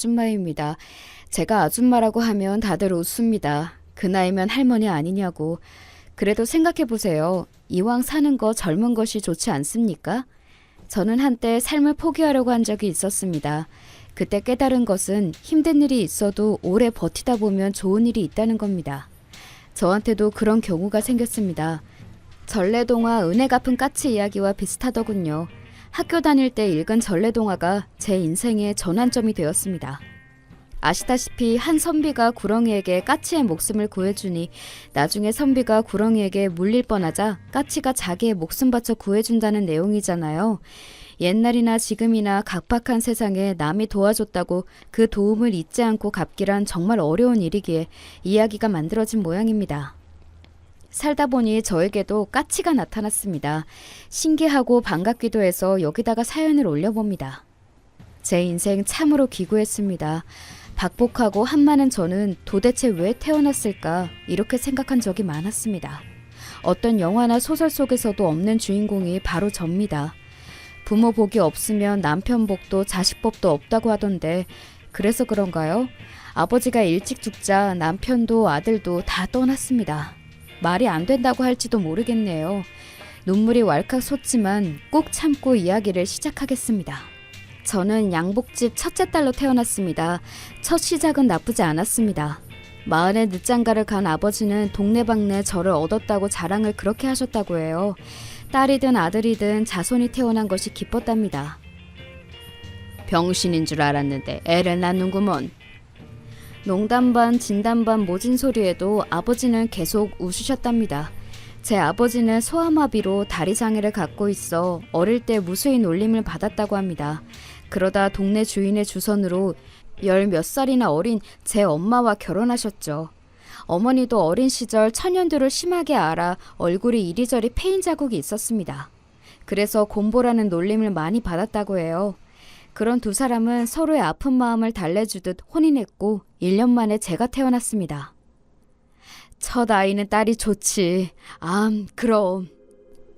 아줌마입니다. 제가 아줌마라고 하면 다들 웃습니다. 그 나이면 할머니 아니냐고. 그래도 생각해보세요. 이왕 사는 거 젊은 것이 좋지 않습니까? 저는 한때 삶을 포기하려고 한 적이 있었습니다. 그때 깨달은 것은 힘든 일이 있어도 오래 버티다 보면 좋은 일이 있다는 겁니다. 저한테도 그런 경우가 생겼습니다. 전래동화 은혜 갚은 까치 이야기와 비슷하더군요. 학교 다닐 때 읽은 전래동화가 제 인생의 전환점이 되었습니다. 아시다시피 한 선비가 구렁이에게 까치의 목숨을 구해주니 나중에 선비가 구렁이에게 물릴 뻔하자 까치가 자기의 목숨 바쳐 구해준다는 내용이잖아요. 옛날이나 지금이나 각박한 세상에 남이 도와줬다고 그 도움을 잊지 않고 갚기란 정말 어려운 일이기에 이야기가 만들어진 모양입니다. 살다 보니 저에게도 까치가 나타났습니다. 신기하고 반갑기도 해서 여기다가 사연을 올려봅니다. 제 인생 참으로 기구했습니다. 박복하고 한많은 저는 도대체 왜 태어났을까 이렇게 생각한 적이 많았습니다. 어떤 영화나 소설 속에서도 없는 주인공이 바로 접니다. 부모 복이 없으면 남편 복도 자식 복도 없다고 하던데 그래서 그런가요? 아버지가 일찍 죽자 남편도 아들도 다 떠났습니다. 말이 안 된다고 할지도 모르겠네요. 눈물이 왈칵 솟지만 꾹 참고 이야기를 시작하겠습니다. 저는 양복집 첫째 딸로 태어났습니다. 첫 시작은 나쁘지 않았습니다. 마흔에 늦장가를 간 아버지는 동네방네 저를 얻었다고 자랑을 그렇게 하셨다고 해요. 딸이든 아들이든 자손이 태어난 것이 기뻤답니다. 병신인 줄 알았는데 애를 낳는구먼. 농담 반 진담 반 모진 소리에도 아버지는 계속 웃으셨답니다. 제 아버지는 소아마비로 다리 장애를 갖고 있어 어릴 때 무수히 놀림을 받았다고 합니다. 그러다 동네 주인의 주선으로 10몇 살이나 어린 제 엄마와 결혼하셨죠. 어머니도 어린 시절 천연두를 심하게 앓아 얼굴이 이리저리 패인 자국이 있었습니다. 그래서 곰보라는 놀림을 많이 받았다고 해요. 그런 두 사람은 서로의 아픈 마음을 달래주듯 혼인했고 1년 만에 제가 태어났습니다. 첫 아이는 딸이 좋지. 그럼.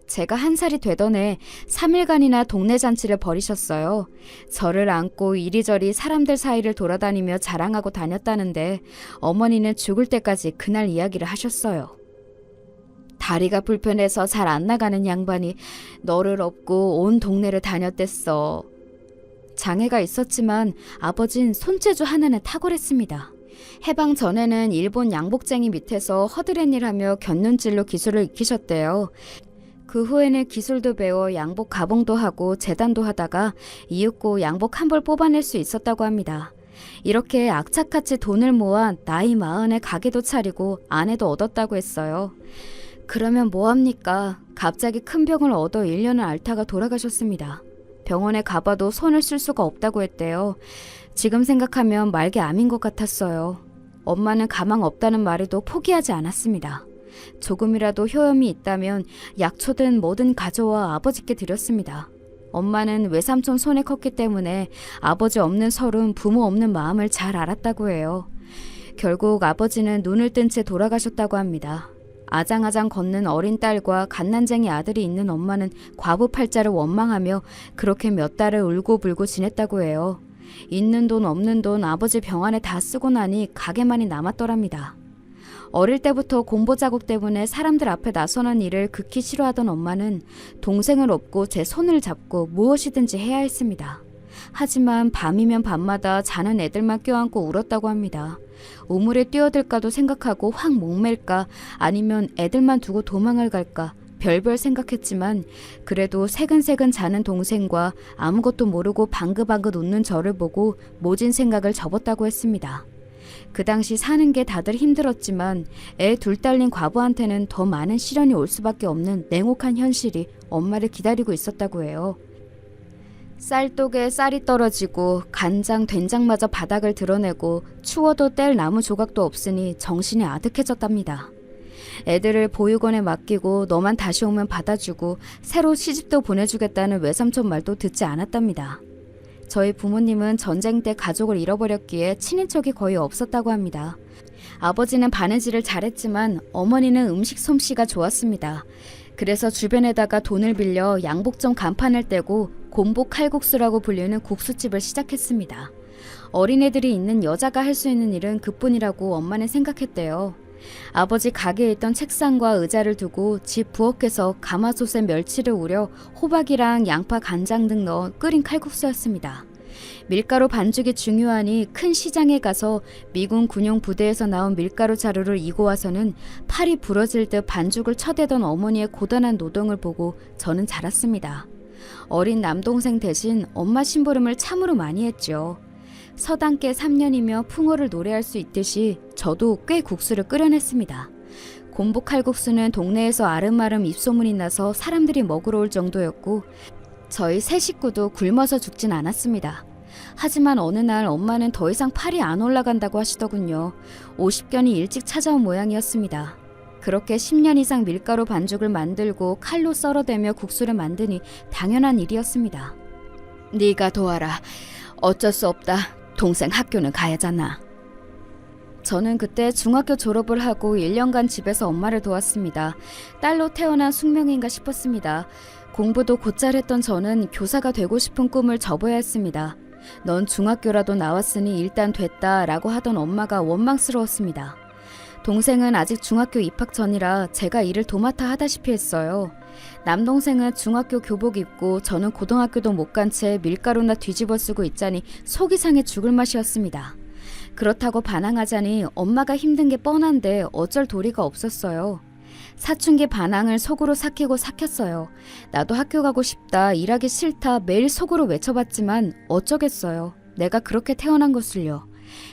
제가 1살이 되던 해 3일간이나 동네 잔치를 벌이셨어요. 저를 안고 이리저리 사람들 사이를 돌아다니며 자랑하고 다녔다는데 어머니는 죽을 때까지 그날 이야기를 하셨어요. 다리가 불편해서 잘 안 나가는 양반이 너를 업고 온 동네를 다녔댔어. 장애가 있었지만 아버진 손재주 하나는 탁월했습니다. 해방 전에는 일본 양복쟁이 밑에서 허드렛일 하며 곁눈질로 기술을 익히셨대요. 그 후에는 기술도 배워 양복 가봉도 하고 재단도 하다가 이윽고 양복 한 벌 뽑아낼 수 있었다고 합니다. 이렇게 악착같이 돈을 모아 나이 40에 가게도 차리고 아내도 얻었다고 했어요. 그러면 뭐합니까? 갑자기 큰 병을 얻어 1년을 앓다가 돌아가셨습니다. 병원에 가봐도 손을 쓸 수가 없다고 했대요. 지금 생각하면 말게 암인 것 같았어요. 엄마는 가망 없다는 말에도 포기하지 않았습니다. 조금이라도 효험이 있다면 약초든 뭐든 가져와 아버지께 드렸습니다. 엄마는 외삼촌 손에 컸기 때문에 아버지 없는 서름, 부모 없는 마음을 잘 알았다고 해요. 결국 아버지는 눈을 뜬 채 돌아가셨다고 합니다. 아장아장 걷는 어린 딸과 갓난쟁이 아들이 있는 엄마는 과부팔자를 원망하며 그렇게 몇 달을 울고불고 지냈다고 해요. 있는 돈 없는 돈 아버지 병안에 다 쓰고 나니 가게만이 남았더랍니다. 어릴 때부터 공보 자국 때문에 사람들 앞에 나서는 일을 극히 싫어하던 엄마는 동생을 업고 제 손을 잡고 무엇이든지 해야 했습니다. 하지만 밤이면 밤마다 자는 애들만 껴안고 울었다고 합니다. 우물에 뛰어들까도 생각하고 확 목맬까 아니면 애들만 두고 도망을 갈까 별별 생각했지만 그래도 새근새근 자는 동생과 아무것도 모르고 방긋방긋 웃는 저를 보고 모진 생각을 접었다고 했습니다. 그 당시 사는 게 다들 힘들었지만 애 둘 딸린 과부한테는 더 많은 시련이 올 수밖에 없는 냉혹한 현실이 엄마를 기다리고 있었다고 해요. 쌀독에 쌀이 떨어지고 간장, 된장마저 바닥을 드러내고 추워도 뗄 나무 조각도 없으니 정신이 아득해졌답니다. 애들을 보육원에 맡기고 너만 다시 오면 받아주고 새로 시집도 보내주겠다는 외삼촌 말도 듣지 않았답니다. 저희 부모님은 전쟁 때 가족을 잃어버렸기에 친인척이 거의 없었다고 합니다. 아버지는 바느질을 잘했지만 어머니는 음식 솜씨가 좋았습니다. 그래서 주변에다가 돈을 빌려 양복점 간판을 떼고 곰복 칼국수라고 불리는 국수집을 시작했습니다. 어린애들이 있는 여자가 할 수 있는 일은 그뿐이라고 엄마는 생각했대요. 아버지 가게에 있던 책상과 의자를 두고 집 부엌에서 가마솥에 멸치를 우려 호박이랑 양파, 간장 등 넣어 끓인 칼국수였습니다. 밀가루 반죽이 중요하니 큰 시장에 가서 미군 군용 부대에서 나온 밀가루 자루를 이고 와서는 팔이 부러질 듯 반죽을 쳐대던 어머니의 고단한 노동을 보고 저는 자랐습니다. 어린 남동생 대신 엄마 심부름을 참으로 많이 했죠. 서당계 3년이며 풍어를 노래할 수 있듯이 저도 꽤 국수를 끓여냈습니다. 곰보 칼국수는 동네에서 아름아름 입소문이 나서 사람들이 먹으러 올 정도였고 저희 세 식구도 굶어서 죽진 않았습니다. 하지만 어느 날 엄마는 더 이상 팔이 안 올라간다고 하시더군요. 50견이 일찍 찾아온 모양이었습니다. 그렇게 10년 이상 밀가루 반죽을 만들고 칼로 썰어대며 국수를 만드니 당연한 일이었습니다. 네가 도와라. 어쩔 수 없다. 동생 학교는 가야잖아. 저는 그때 중학교 졸업을 하고 1년간 집에서 엄마를 도왔습니다. 딸로 태어난 숙명인가 싶었습니다. 공부도 곧잘 했던 저는 교사가 되고 싶은 꿈을 접어야 했습니다. 넌 중학교라도 나왔으니 일단 됐다 라고 하던 엄마가 원망스러웠습니다. 동생은 아직 중학교 입학 전이라 제가 일을 도맡아 하다시피 했어요. 남동생은 중학교 교복 입고 저는 고등학교도 못 간 채 밀가루나 뒤집어 쓰고 있자니 속이 상해 죽을 맛이었습니다. 그렇다고 반항하자니 엄마가 힘든 게 뻔한데 어쩔 도리가 없었어요. 사춘기 반항을 속으로 삭히고 삭혔어요. 나도 학교 가고 싶다, 일하기 싫다 매일 속으로 외쳐봤지만 어쩌겠어요. 내가 그렇게 태어난 것을요.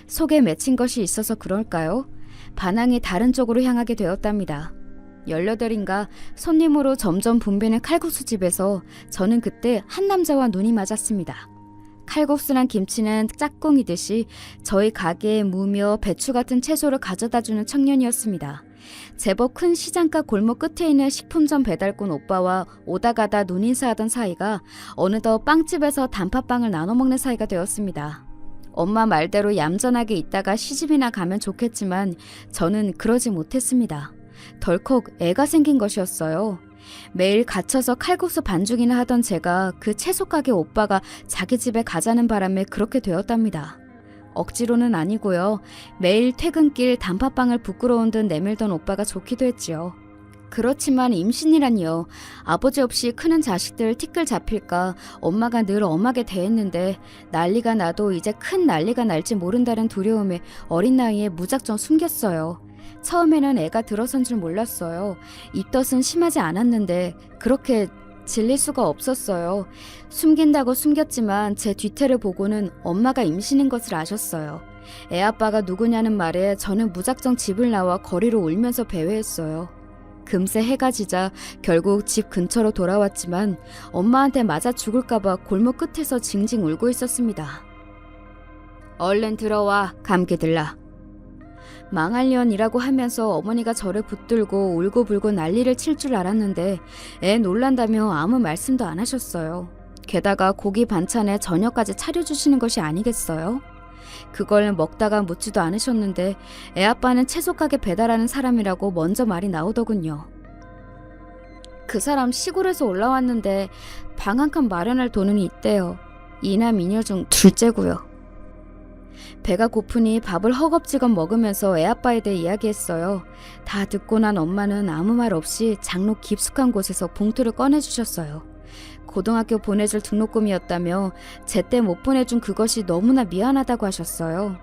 속에 맺힌 것이 있어서 그럴까요? 반항이 다른 쪽으로 향하게 되었답니다. 18인가 손님으로 점점 붐비는 칼국수집에서 저는 그때 한 남자와 눈이 맞았습니다. 칼국수랑 김치는 짝꿍이듯이 저희 가게에 무며 배추 같은 채소를 가져다주는 청년이었습니다. 제법 큰 시장가 골목 끝에 있는 식품점 배달꾼 오빠와 오다 가다 눈인사하던 사이가 어느덧 빵집에서 단팥빵을 나눠 먹는 사이가 되었습니다. 엄마 말대로 얌전하게 있다가 시집이나 가면 좋겠지만 저는 그러지 못했습니다. 덜컥 애가 생긴 것이었어요. 매일 갇혀서 칼국수 반죽이나 하던 제가 그 채소 가게 오빠가 자기 집에 가자는 바람에 그렇게 되었답니다. 억지로는 아니고요. 매일 퇴근길 단팥빵을 부끄러운 듯 내밀던 오빠가 좋기도 했지요. 그렇지만 임신이란요. 아버지 없이 크는 자식들 티끌 잡힐까 엄마가 늘 엄하게 대했는데 난리가 나도 이제 큰 난리가 날지 모른다는 두려움에 어린 나이에 무작정 숨겼어요. 처음에는 애가 들어선 줄 몰랐어요. 입덧은 심하지 않았는데 그렇게 질릴 수가 없었어요. 숨긴다고 숨겼지만 제 뒤태를 보고는 엄마가 임신인 것을 아셨어요. 애 아빠가 누구냐는 말에 저는 무작정 집을 나와 거리로 울면서 배회했어요. 금세 해가 지자 결국 집 근처로 돌아왔지만 엄마한테 맞아 죽을까봐 골목 끝에서 징징 울고 있었습니다. 얼른 들어와, 감기 들라. 망할년이라고 하면서 어머니가 저를 붙들고 울고불고 난리를 칠 줄 알았는데 애 놀란다며 아무 말씀도 안 하셨어요. 게다가 고기 반찬에 저녁까지 차려주시는 것이 아니겠어요? 그걸 먹다가 묻지도 않으셨는데 애 아빠는 채소 가게 배달하는 사람이라고 먼저 말이 나오더군요. 그 사람 시골에서 올라왔는데 방 한 칸 마련할 돈은 있대요. 이남 이녀 중 둘째고요. 배가 고프니 밥을 허겁지겁 먹으면서 애아빠에 대해 이야기했어요. 다 듣고 난 엄마는 아무 말 없이 장로 깊숙한 곳에서 봉투를 꺼내주셨어요. 고등학교 보내줄 등록금이었다며 제때 못 보내준 그것이 너무나 미안하다고 하셨어요.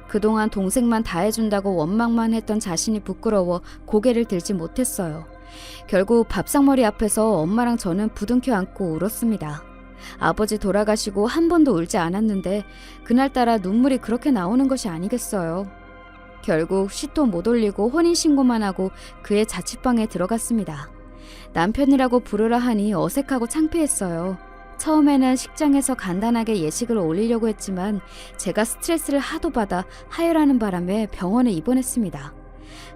그동안 동생만 다 해준다고 원망만 했던 자신이 부끄러워 고개를 들지 못했어요. 결국 밥상머리 앞에서 엄마랑 저는 부둥켜 안고 울었습니다. 아버지 돌아가시고 한 번도 울지 않았는데 그날따라 눈물이 그렇게 나오는 것이 아니겠어요. 결국 시도 못 올리고 혼인신고만 하고 그의 자취방에 들어갔습니다. 남편이라고 부르라 하니 어색하고 창피했어요. 처음에는 식장에서 간단하게 예식을 올리려고 했지만 제가 스트레스를 하도 받아 하혈하는 바람에 병원에 입원했습니다.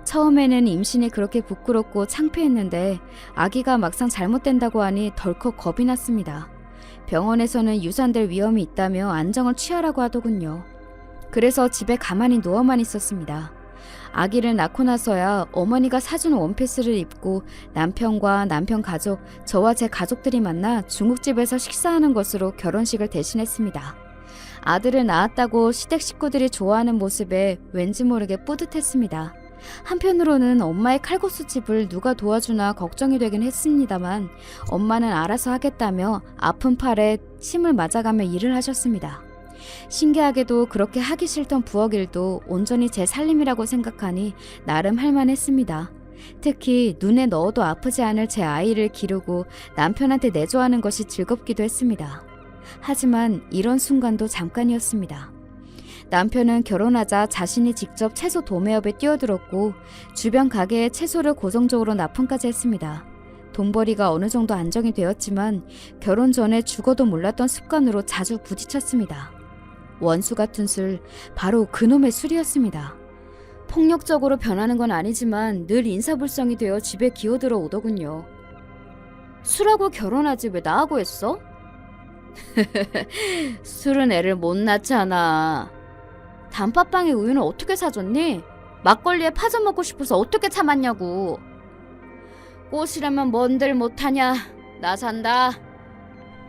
처음에는 임신이 그렇게 부끄럽고 창피했는데 아기가 막상 잘못된다고 하니 덜컥 겁이 났습니다. 병원에서는 유산될 위험이 있다며 안정을 취하라고 하더군요. 그래서 집에 가만히 누워만 있었습니다. 아기를 낳고 나서야 어머니가 사준 원피스를 입고 남편과 남편 가족, 저와 제 가족들이 만나 중국집에서 식사하는 것으로 결혼식을 대신했습니다. 아들을 낳았다고 시댁 식구들이 좋아하는 모습에 왠지 모르게 뿌듯했습니다. 한편으로는 엄마의 칼국수집을 누가 도와주나 걱정이 되긴 했습니다만 엄마는 알아서 하겠다며 아픈 팔에 침을 맞아가며 일을 하셨습니다. 신기하게도 그렇게 하기 싫던 부엌 일도 온전히 제 살림이라고 생각하니 나름 할만했습니다. 특히 눈에 넣어도 아프지 않을 제 아이를 기르고 남편한테 내조하는 것이 즐겁기도 했습니다. 하지만 이런 순간도 잠깐이었습니다. 남편은 결혼하자 자신이 직접 채소 도매업에 뛰어들었고 주변 가게에 채소를 고정적으로 납품까지 했습니다. 돈벌이가 어느 정도 안정이 되었지만 결혼 전에 죽어도 몰랐던 습관으로 자주 부딪혔습니다. 원수 같은 술, 바로 그놈의 술이었습니다. 폭력적으로 변하는 건 아니지만 늘 인사불성이 되어 집에 기어들어 오더군요. 술하고 결혼하지 왜 나하고 했어? 술은 애를 못 낳잖아. 단팥빵에 우유는 어떻게 사줬니? 막걸리에 파전 먹고 싶어서 어떻게 참았냐고. 꽃이라면 뭔들 못하냐. 나 산다.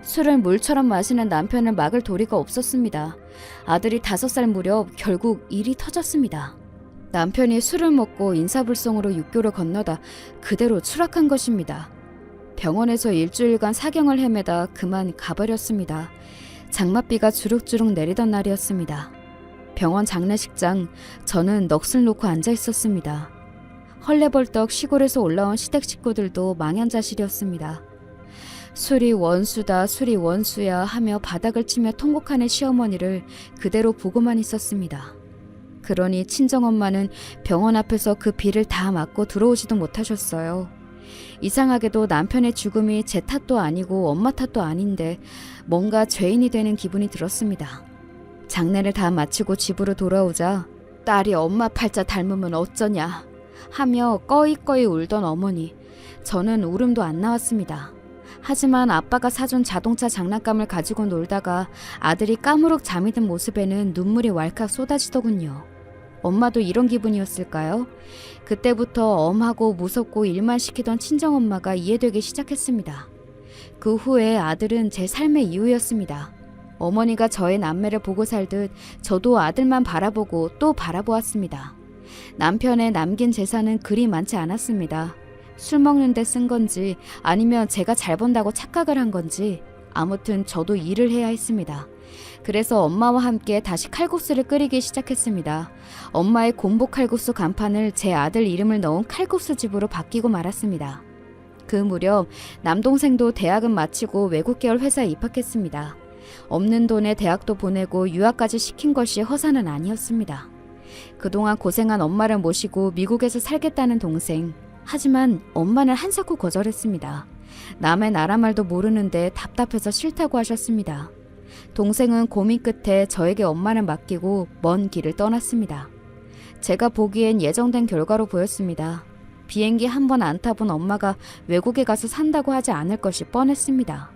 술을 물처럼 마시는 남편은 막을 도리가 없었습니다. 아들이 5살 무렵 결국 일이 터졌습니다. 남편이 술을 먹고 인사불성으로 육교를 건너다 그대로 추락한 것입니다. 병원에서 일주일간 사경을 헤매다 그만 가버렸습니다. 장맛비가 주룩주룩 내리던 날이었습니다. 병원 장례식장, 저는 넋을 놓고 앉아 있었습니다. 헐레벌떡 시골에서 올라온 시댁 식구들도 망연자실이었습니다. 술이 원수다, 술이 원수야 하며 바닥을 치며 통곡하는 시어머니를 그대로 보고만 있었습니다. 그러니 친정엄마는 병원 앞에서 그 비를 다 맞고 들어오지도 못하셨어요. 이상하게도 남편의 죽음이 제 탓도 아니고 엄마 탓도 아닌데 뭔가 죄인이 되는 기분이 들었습니다. 장례를 다 마치고 집으로 돌아오자 딸이 엄마 팔자 닮으면 어쩌냐 하며 꺼이꺼이 울던 어머니. 저는 울음도 안 나왔습니다. 하지만 아빠가 사준 자동차 장난감을 가지고 놀다가 아들이 까무룩 잠이 든 모습에는 눈물이 왈칵 쏟아지더군요. 엄마도 이런 기분이었을까요? 그때부터 엄하고 무섭고 일만 시키던 친정엄마가 이해되기 시작했습니다. 그 후에 아들은 제 삶의 이유였습니다. 어머니가 저의 남매를 보고 살듯 저도 아들만 바라보고 또 바라보았습니다. 남편의 남긴 재산은 그리 많지 않았습니다. 술 먹는데 쓴 건지 아니면 제가 잘 번다고 착각을 한 건지 아무튼 저도 일을 해야 했습니다. 그래서 엄마와 함께 다시 칼국수를 끓이기 시작했습니다. 엄마의 곰보 칼국수 간판을 제 아들 이름을 넣은 칼국수집으로 바뀌고 말았습니다. 그 무렵 남동생도 대학은 마치고 외국 계열 회사에 입학했습니다. 없는 돈에 대학도 보내고 유학까지 시킨 것이 허사는 아니었습니다. 그동안 고생한 엄마를 모시고 미국에서 살겠다는 동생. 하지만 엄마는 한사코 거절했습니다. 남의 나라 말도 모르는데 답답해서 싫다고 하셨습니다. 동생은 고민 끝에 저에게 엄마를 맡기고 먼 길을 떠났습니다. 제가 보기엔 예정된 결과로 보였습니다. 비행기 한 번 안 타본 엄마가 외국에 가서 산다고 하지 않을 것이 뻔했습니다.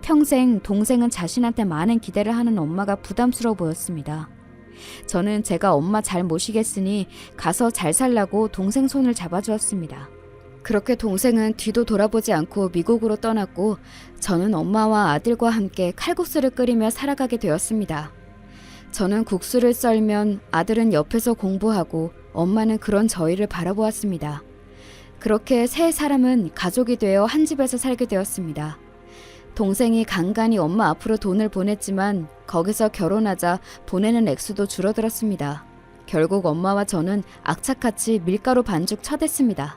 평생 동생은 자신한테 많은 기대를 하는 엄마가 부담스러워 보였습니다. 저는 제가 엄마 잘 모시겠으니 가서 잘 살라고 동생 손을 잡아주었습니다. 그렇게 동생은 뒤도 돌아보지 않고 미국으로 떠났고 저는 엄마와 아들과 함께 칼국수를 끓이며 살아가게 되었습니다. 저는 국수를 썰면 아들은 옆에서 공부하고 엄마는 그런 저희를 바라보았습니다. 그렇게 세 사람은 가족이 되어 한 집에서 살게 되었습니다. 동생이 간간히 엄마 앞으로 돈을 보냈지만 거기서 결혼하자 보내는 액수도 줄어들었습니다. 결국 엄마와 저는 악착같이 밀가루 반죽 쳐댔습니다.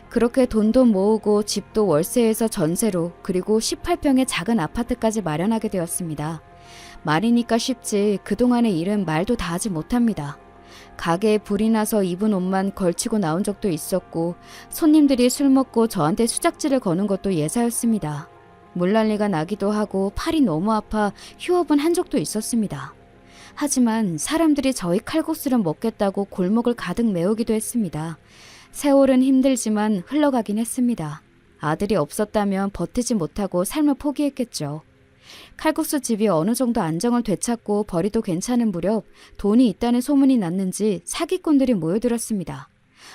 그렇게 돈도 모으고 집도 월세에서 전세로 그리고 18평의 작은 아파트까지 마련하게 되었습니다. 말이니까 쉽지 그동안의 일은 말도 다 하지 못합니다. 가게에 불이 나서 입은 옷만 걸치고 나온 적도 있었고 손님들이 술 먹고 저한테 수작질을 거는 것도 예사였습니다. 물난리가 나기도 하고 팔이 너무 아파 휴업은 한 적도 있었습니다. 하지만 사람들이 저희 칼국수를 먹겠다고 골목을 가득 메우기도 했습니다. 세월은 힘들지만 흘러가긴 했습니다. 아들이 없었다면 버티지 못하고 삶을 포기했겠죠. 칼국수 집이 어느 정도 안정을 되찾고 벌이도 괜찮은 무렵 돈이 있다는 소문이 났는지 사기꾼들이 모여들었습니다.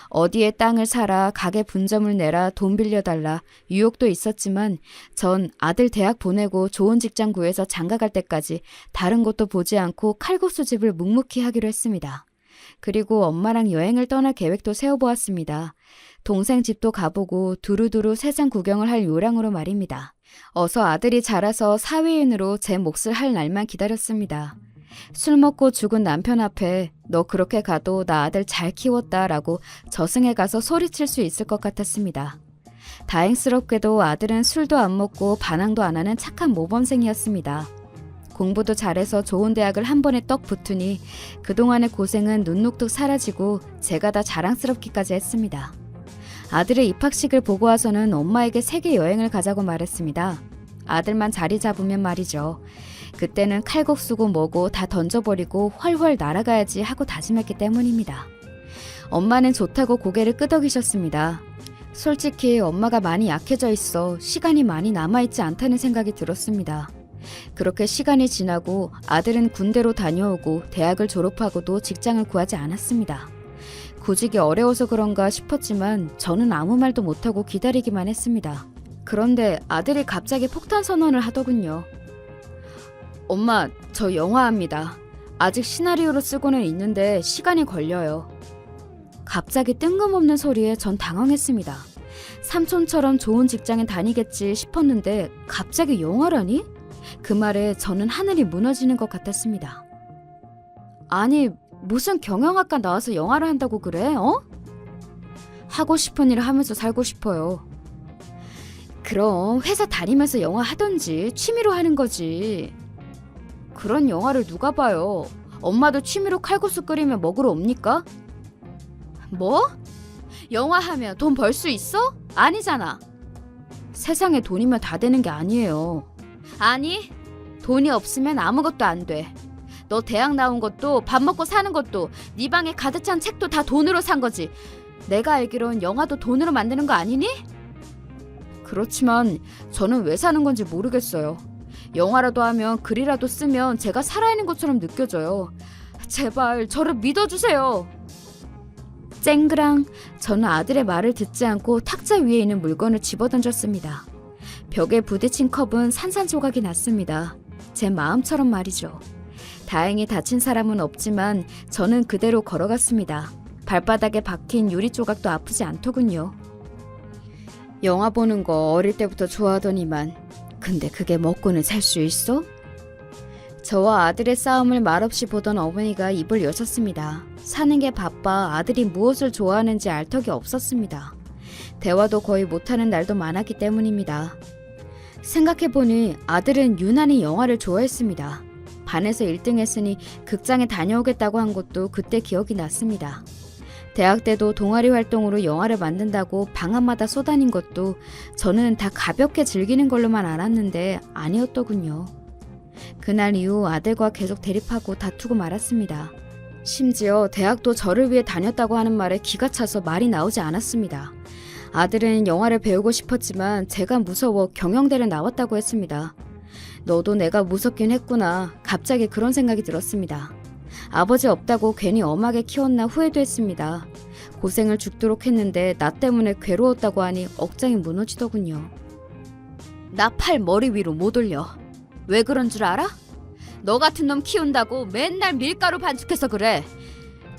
어디에 땅을 사라, 가게 분점을 내라, 돈 빌려달라 유혹도 있었지만 전 아들 대학 보내고 좋은 직장 구해서 장가갈 때까지 다른 곳도 보지 않고 칼국수집을 묵묵히 하기로 했습니다. 그리고 엄마랑 여행을 떠날 계획도 세워보았습니다. 동생 집도 가보고 두루두루 세상 구경을 할 요량으로 말입니다. 어서 아들이 자라서 사회인으로 제 몫을 할 날만 기다렸습니다. 술 먹고 죽은 남편 앞에 너 그렇게 가도 나 아들 잘 키웠다라고 저승에 가서 소리칠 수 있을 것 같았습니다. 다행스럽게도 아들은 술도 안 먹고 반항도 안 하는 착한 모범생이었습니다. 공부도 잘해서 좋은 대학을 한 번에 떡 붙으니 그동안의 고생은 눈녹듯 사라지고 제가 다 자랑스럽기까지 했습니다. 아들의 입학식을 보고 와서는 엄마에게 세계 여행을 가자고 말했습니다. 아들만 자리 잡으면 말이죠. 그때는 칼국수고 뭐고 다 던져버리고 훨훨 날아가야지 하고 다짐했기 때문입니다. 엄마는 좋다고 고개를 끄덕이셨습니다. 솔직히 엄마가 많이 약해져 있어 시간이 많이 남아있지 않다는 생각이 들었습니다. 그렇게 시간이 지나고 아들은 군대로 다녀오고 대학을 졸업하고도 직장을 구하지 않았습니다. 구직이 어려워서 그런가 싶었지만 저는 아무 말도 못하고 기다리기만 했습니다. 그런데 아들이 갑자기 폭탄 선언을 하더군요. 엄마, 저 영화합니다. 아직 시나리오로 쓰고는 있는데 시간이 걸려요. 갑자기 뜬금없는 소리에 전 당황했습니다. 삼촌처럼 좋은 직장에 다니겠지 싶었는데 갑자기 영화라니? 그 말에 저는 하늘이 무너지는 것 같았습니다. 아니, 무슨 경영학과 나와서 영화를 한다고 그래, 어? 하고 싶은 일을 하면서 살고 싶어요. 그럼 회사 다니면서 영화 하던지 취미로 하는 거지. 그런 영화를 누가 봐요? 엄마도 취미로 칼국수 끓이면 먹으러 옵니까? 뭐? 영화 하면 돈 벌 수 있어? 아니잖아. 세상에 돈이면 다 되는 게 아니에요. 아니, 돈이 없으면 아무것도 안 돼. 너 대학 나온 것도 밥 먹고 사는 것도 네 방에 가득 찬 책도 다 돈으로 산 거지. 내가 알기론 영화도 돈으로 만드는 거 아니니? 그렇지만 저는 왜 사는 건지 모르겠어요. 영화라도 하면 글이라도 쓰면 제가 살아있는 것처럼 느껴져요. 제발 저를 믿어주세요. 쨍그랑 저는 아들의 말을 듣지 않고 탁자 위에 있는 물건을 집어던졌습니다. 벽에 부딪힌 컵은 산산조각이 났습니다. 제 마음처럼 말이죠. 다행히 다친 사람은 없지만 저는 그대로 걸어갔습니다. 발바닥에 박힌 유리 조각도 아프지 않더군요. 영화 보는 거 어릴 때부터 좋아하더니만 근데 그게 먹고는 살 수 있어? 저와 아들의 싸움을 말없이 보던 어머니가 입을 여셨습니다. 사는 게 바빠 아들이 무엇을 좋아하는지 알 턱이 없었습니다. 대화도 거의 못하는 날도 많았기 때문입니다. 생각해보니 아들은 유난히 영화를 좋아했습니다. 반에서 1등 했으니 극장에 다녀오겠다고 한 것도 그때 기억이 났습니다. 대학 때도 동아리 활동으로 영화를 만든다고 방학마다 쏘다닌 것도 저는 다 가볍게 즐기는 걸로만 알았는데 아니었더군요. 그날 이후 아들과 계속 대립하고 다투고 말았습니다. 심지어 대학도 저를 위해 다녔다고 하는 말에 기가 차서 말이 나오지 않았습니다. 아들은 영화를 배우고 싶었지만 제가 무서워 경영대를 나왔다고 했습니다. 너도 내가 무섭긴 했구나. 갑자기 그런 생각이 들었습니다. 아버지 없다고 괜히 엄하게 키웠나 후회도 했습니다. 고생을 죽도록 했는데 나 때문에 괴로웠다고 하니 억장이 무너지더군요. 나 팔 머리 위로 못 올려. 왜 그런 줄 알아? 너 같은 놈 키운다고 맨날 밀가루 반죽해서 그래.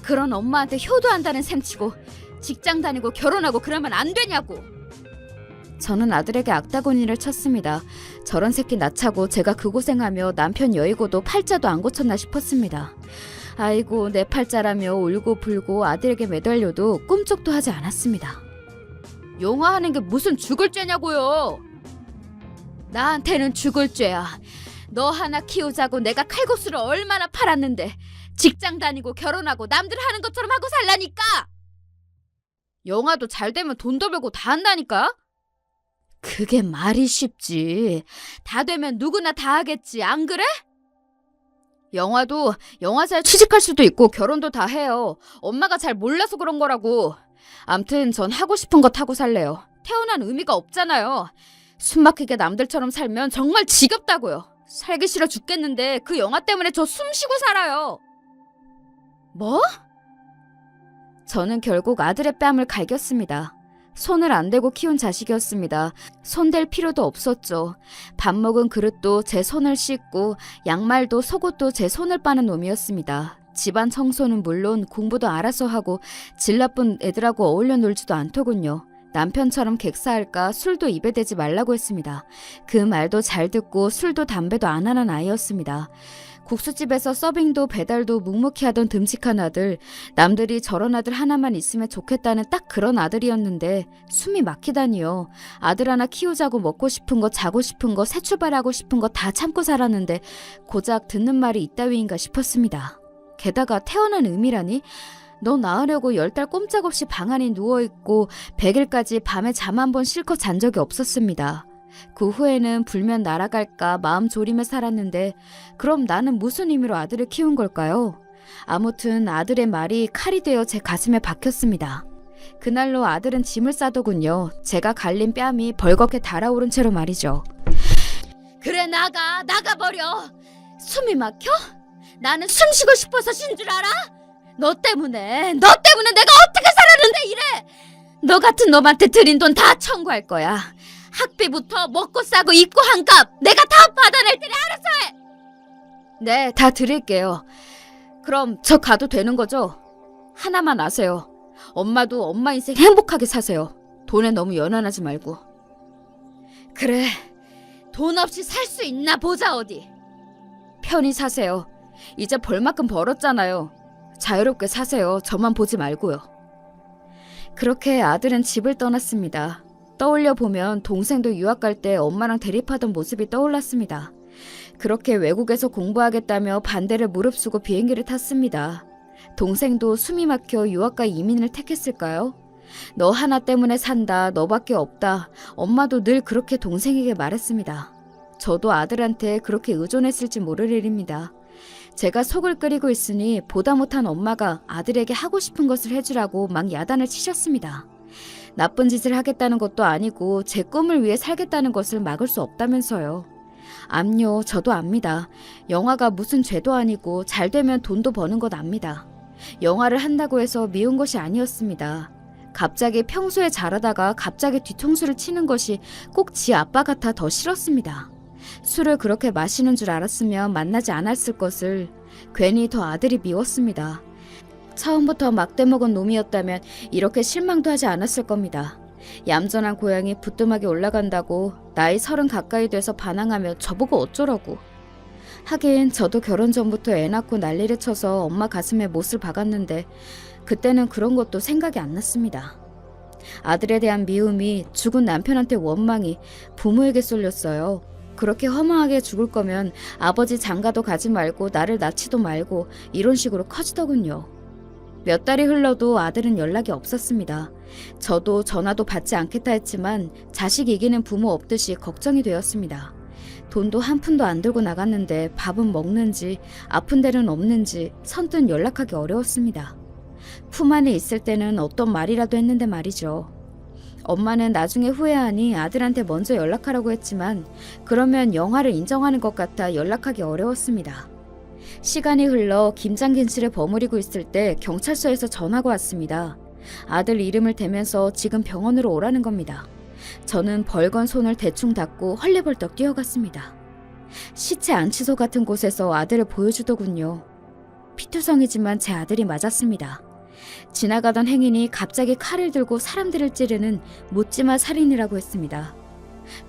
그런 엄마한테 효도한다는 셈치고 직장 다니고 결혼하고 그러면 안 되냐고. 저는 아들에게 악다구니를 쳤습니다. 저런 새끼 낳자고 제가 그 고생하며 남편 여의고도 팔자도 안 고쳤나 싶었습니다. 아이고 내 팔자라며 울고 불고 아들에게 매달려도 꿈쩍도 하지 않았습니다. 영화하는 게 무슨 죽을 죄냐고요. 나한테는 죽을 죄야. 너 하나 키우자고 내가 칼국수를 얼마나 팔았는데 직장 다니고 결혼하고 남들 하는 것처럼 하고 살라니까. 영화도 잘 되면 돈도 벌고 다 한다니까. 그게 말이 쉽지. 다 되면 누구나 다 하겠지. 안 그래? 영화도 영화사에 취직할 수도 있고 결혼도 다 해요. 엄마가 잘 몰라서 그런 거라고. 암튼 전 하고 싶은 거 타고 살래요. 태어난 의미가 없잖아요. 숨막히게 남들처럼 살면 정말 지겹다고요. 살기 싫어 죽겠는데 그 영화 때문에 저 숨 쉬고 살아요. 뭐? 저는 결국 아들의 뺨을 갈겼습니다. 손을 안 대고 키운 자식이었습니다. 손댈 필요도 없었죠. 밥 먹은 그릇도 제 손을 씻고 양말도 속옷도 제 손을 빠는 놈이었습니다. 집안 청소는 물론 공부도 알아서 하고 질 나쁜 애들하고 어울려 놀지도 않더군요. 남편처럼 객사할까 술도 입에 대지 말라고 했습니다. 그 말도 잘 듣고 술도 담배도 안 하는 아이였습니다. 국수집에서 서빙도 배달도 묵묵히 하던 듬직한 아들, 남들이 저런 아들 하나만 있으면 좋겠다는 딱 그런 아들이었는데 숨이 막히다니요. 아들 하나 키우자고 먹고 싶은 거, 자고 싶은 거, 새 출발하고 싶은 거 다 참고 살았는데 고작 듣는 말이 이따위인가 싶었습니다. 게다가 태어난 의미라니? 너 낳으려고 10달 꼼짝없이 방 안에 누워있고 100일까지 밤에 잠 한 번 실컷 잔 적이 없었습니다. 그 후에는 불면 날아갈까 마음 졸이며 살았는데 그럼 나는 무슨 의미로 아들을 키운 걸까요? 아무튼 아들의 말이 칼이 되어 제 가슴에 박혔습니다. 그날로 아들은 짐을 싸더군요. 제가 갈린 뺨이 벌겋게 달아오른 채로 말이죠. 그래 나가버려. 숨이 막혀? 나는 숨 쉬고 싶어서 쉰 줄 알아? 너 때문에 내가 어떻게 살았는데 이래. 너 같은 놈한테 들인 돈 다 청구할 거야. 학비부터 먹고 싸고 입고 한 값 내가 다 받아낼 테니 알아서 해. 네, 다 드릴게요. 그럼 저 가도 되는 거죠? 하나만 아세요. 엄마도 엄마 인생 행복하게 사세요. 돈에 너무 연연하지 말고. 그래, 돈 없이 살 수 있나 보자 어디. 편히 사세요. 이제 벌만큼 벌었잖아요. 자유롭게 사세요. 저만 보지 말고요. 그렇게 아들은 집을 떠났습니다. 떠올려 보면 동생도 유학 갈 때 엄마랑 대립하던 모습이 떠올랐습니다. 그렇게 외국에서 공부하겠다며 반대를 무릅쓰고 비행기를 탔습니다. 동생도 숨이 막혀 유학과 이민을 택했을까요? 너 하나 때문에 산다. 너밖에 없다. 엄마도 늘 그렇게 동생에게 말했습니다. 저도 아들한테 그렇게 의존했을지 모를 일입니다. 제가 속을 끓이고 있으니 보다 못한 엄마가 아들에게 하고 싶은 것을 해주라고 막 야단을 치셨습니다. 나쁜 짓을 하겠다는 것도 아니고 제 꿈을 위해 살겠다는 것을 막을 수 없다면서요. 암요, 저도 압니다. 영화가 무슨 죄도 아니고 잘 되면 돈도 버는 것 압니다. 영화를 한다고 해서 미운 것이 아니었습니다. 갑자기 평소에 잘하다가 갑자기 뒤통수를 치는 것이 꼭 지 아빠 같아 더 싫었습니다. 술을 그렇게 마시는 줄 알았으면 만나지 않았을 것을 괜히 더 아들이 미웠습니다. 처음부터 막대먹은 놈이었다면 이렇게 실망도 하지 않았을 겁니다. 얌전한 고양이 부뚜막에 올라간다고 나이 30 가까이 돼서 반항하며 저보고 어쩌라고. 하긴 저도 결혼 전부터 애 낳고 난리를 쳐서 엄마 가슴에 못을 박았는데 그때는 그런 것도 생각이 안 났습니다. 아들에 대한 미움이, 죽은 남편한테 원망이 부모에게 쏠렸어요. 그렇게 허망하게 죽을 거면 아버지 장가도 가지 말고 나를 낳지도 말고 이런 식으로 커지더군요. 몇 달이 흘러도 아들은 연락이 없었습니다. 저도 전화도 받지 않겠다 했지만 자식 이기는 부모 없듯이 걱정이 되었습니다. 돈도 한 푼도 안 들고 나갔는데 밥은 먹는지 아픈 데는 없는지 선뜻 연락하기 어려웠습니다. 품 안에 있을 때는 어떤 말이라도 했는데 말이죠. 엄마는 나중에 후회하니 아들한테 먼저 연락하라고 했지만 그러면 영화를 인정하는 것 같아 연락하기 어려웠습니다. 시간이 흘러 김장김치를 버무리고 있을 때 경찰서에서 전화가 왔습니다. 아들 이름을 대면서 지금 병원으로 오라는 겁니다. 저는 벌건 손을 대충 닫고 헐레벌떡 뛰어갔습니다. 시체 안치소 같은 곳에서 아들을 보여주더군요. 피투성이지만 제 아들이 맞았습니다. 지나가던 행인이 갑자기 칼을 들고 사람들을 찌르는 묻지마 살인이라고 했습니다.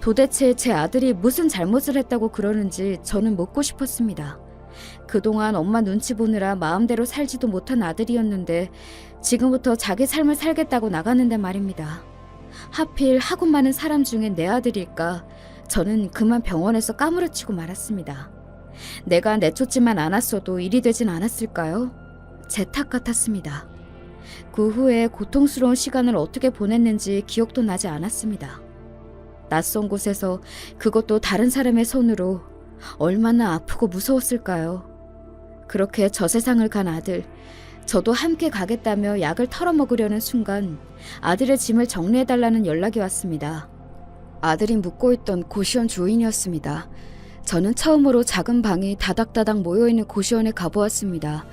도대체 제 아들이 무슨 잘못을 했다고 그러는지 저는 묻고 싶었습니다. 그동안 엄마 눈치 보느라 마음대로 살지도 못한 아들이었는데 지금부터 자기 삶을 살겠다고 나가는데 말입니다. 하필 하고 많은 사람 중에 내 아들일까? 저는 그만 병원에서 까무러치고 말았습니다. 내가 내쫓지만 않았어도 일이 되진 않았을까요? 제 탓 같았습니다. 그 후에 고통스러운 시간을 어떻게 보냈는지 기억도 나지 않았습니다. 낯선 곳에서, 그것도 다른 사람의 손으로, 얼마나 아프고 무서웠을까요? 그렇게 저 세상을 간 아들, 저도 함께 가겠다며 약을 털어먹으려는 순간 아들의 짐을 정리해달라는 연락이 왔습니다. 아들이 묵고 있던 고시원 주인이었습니다. 저는 처음으로 작은 방이 다닥다닥 모여있는 고시원에 가보았습니다.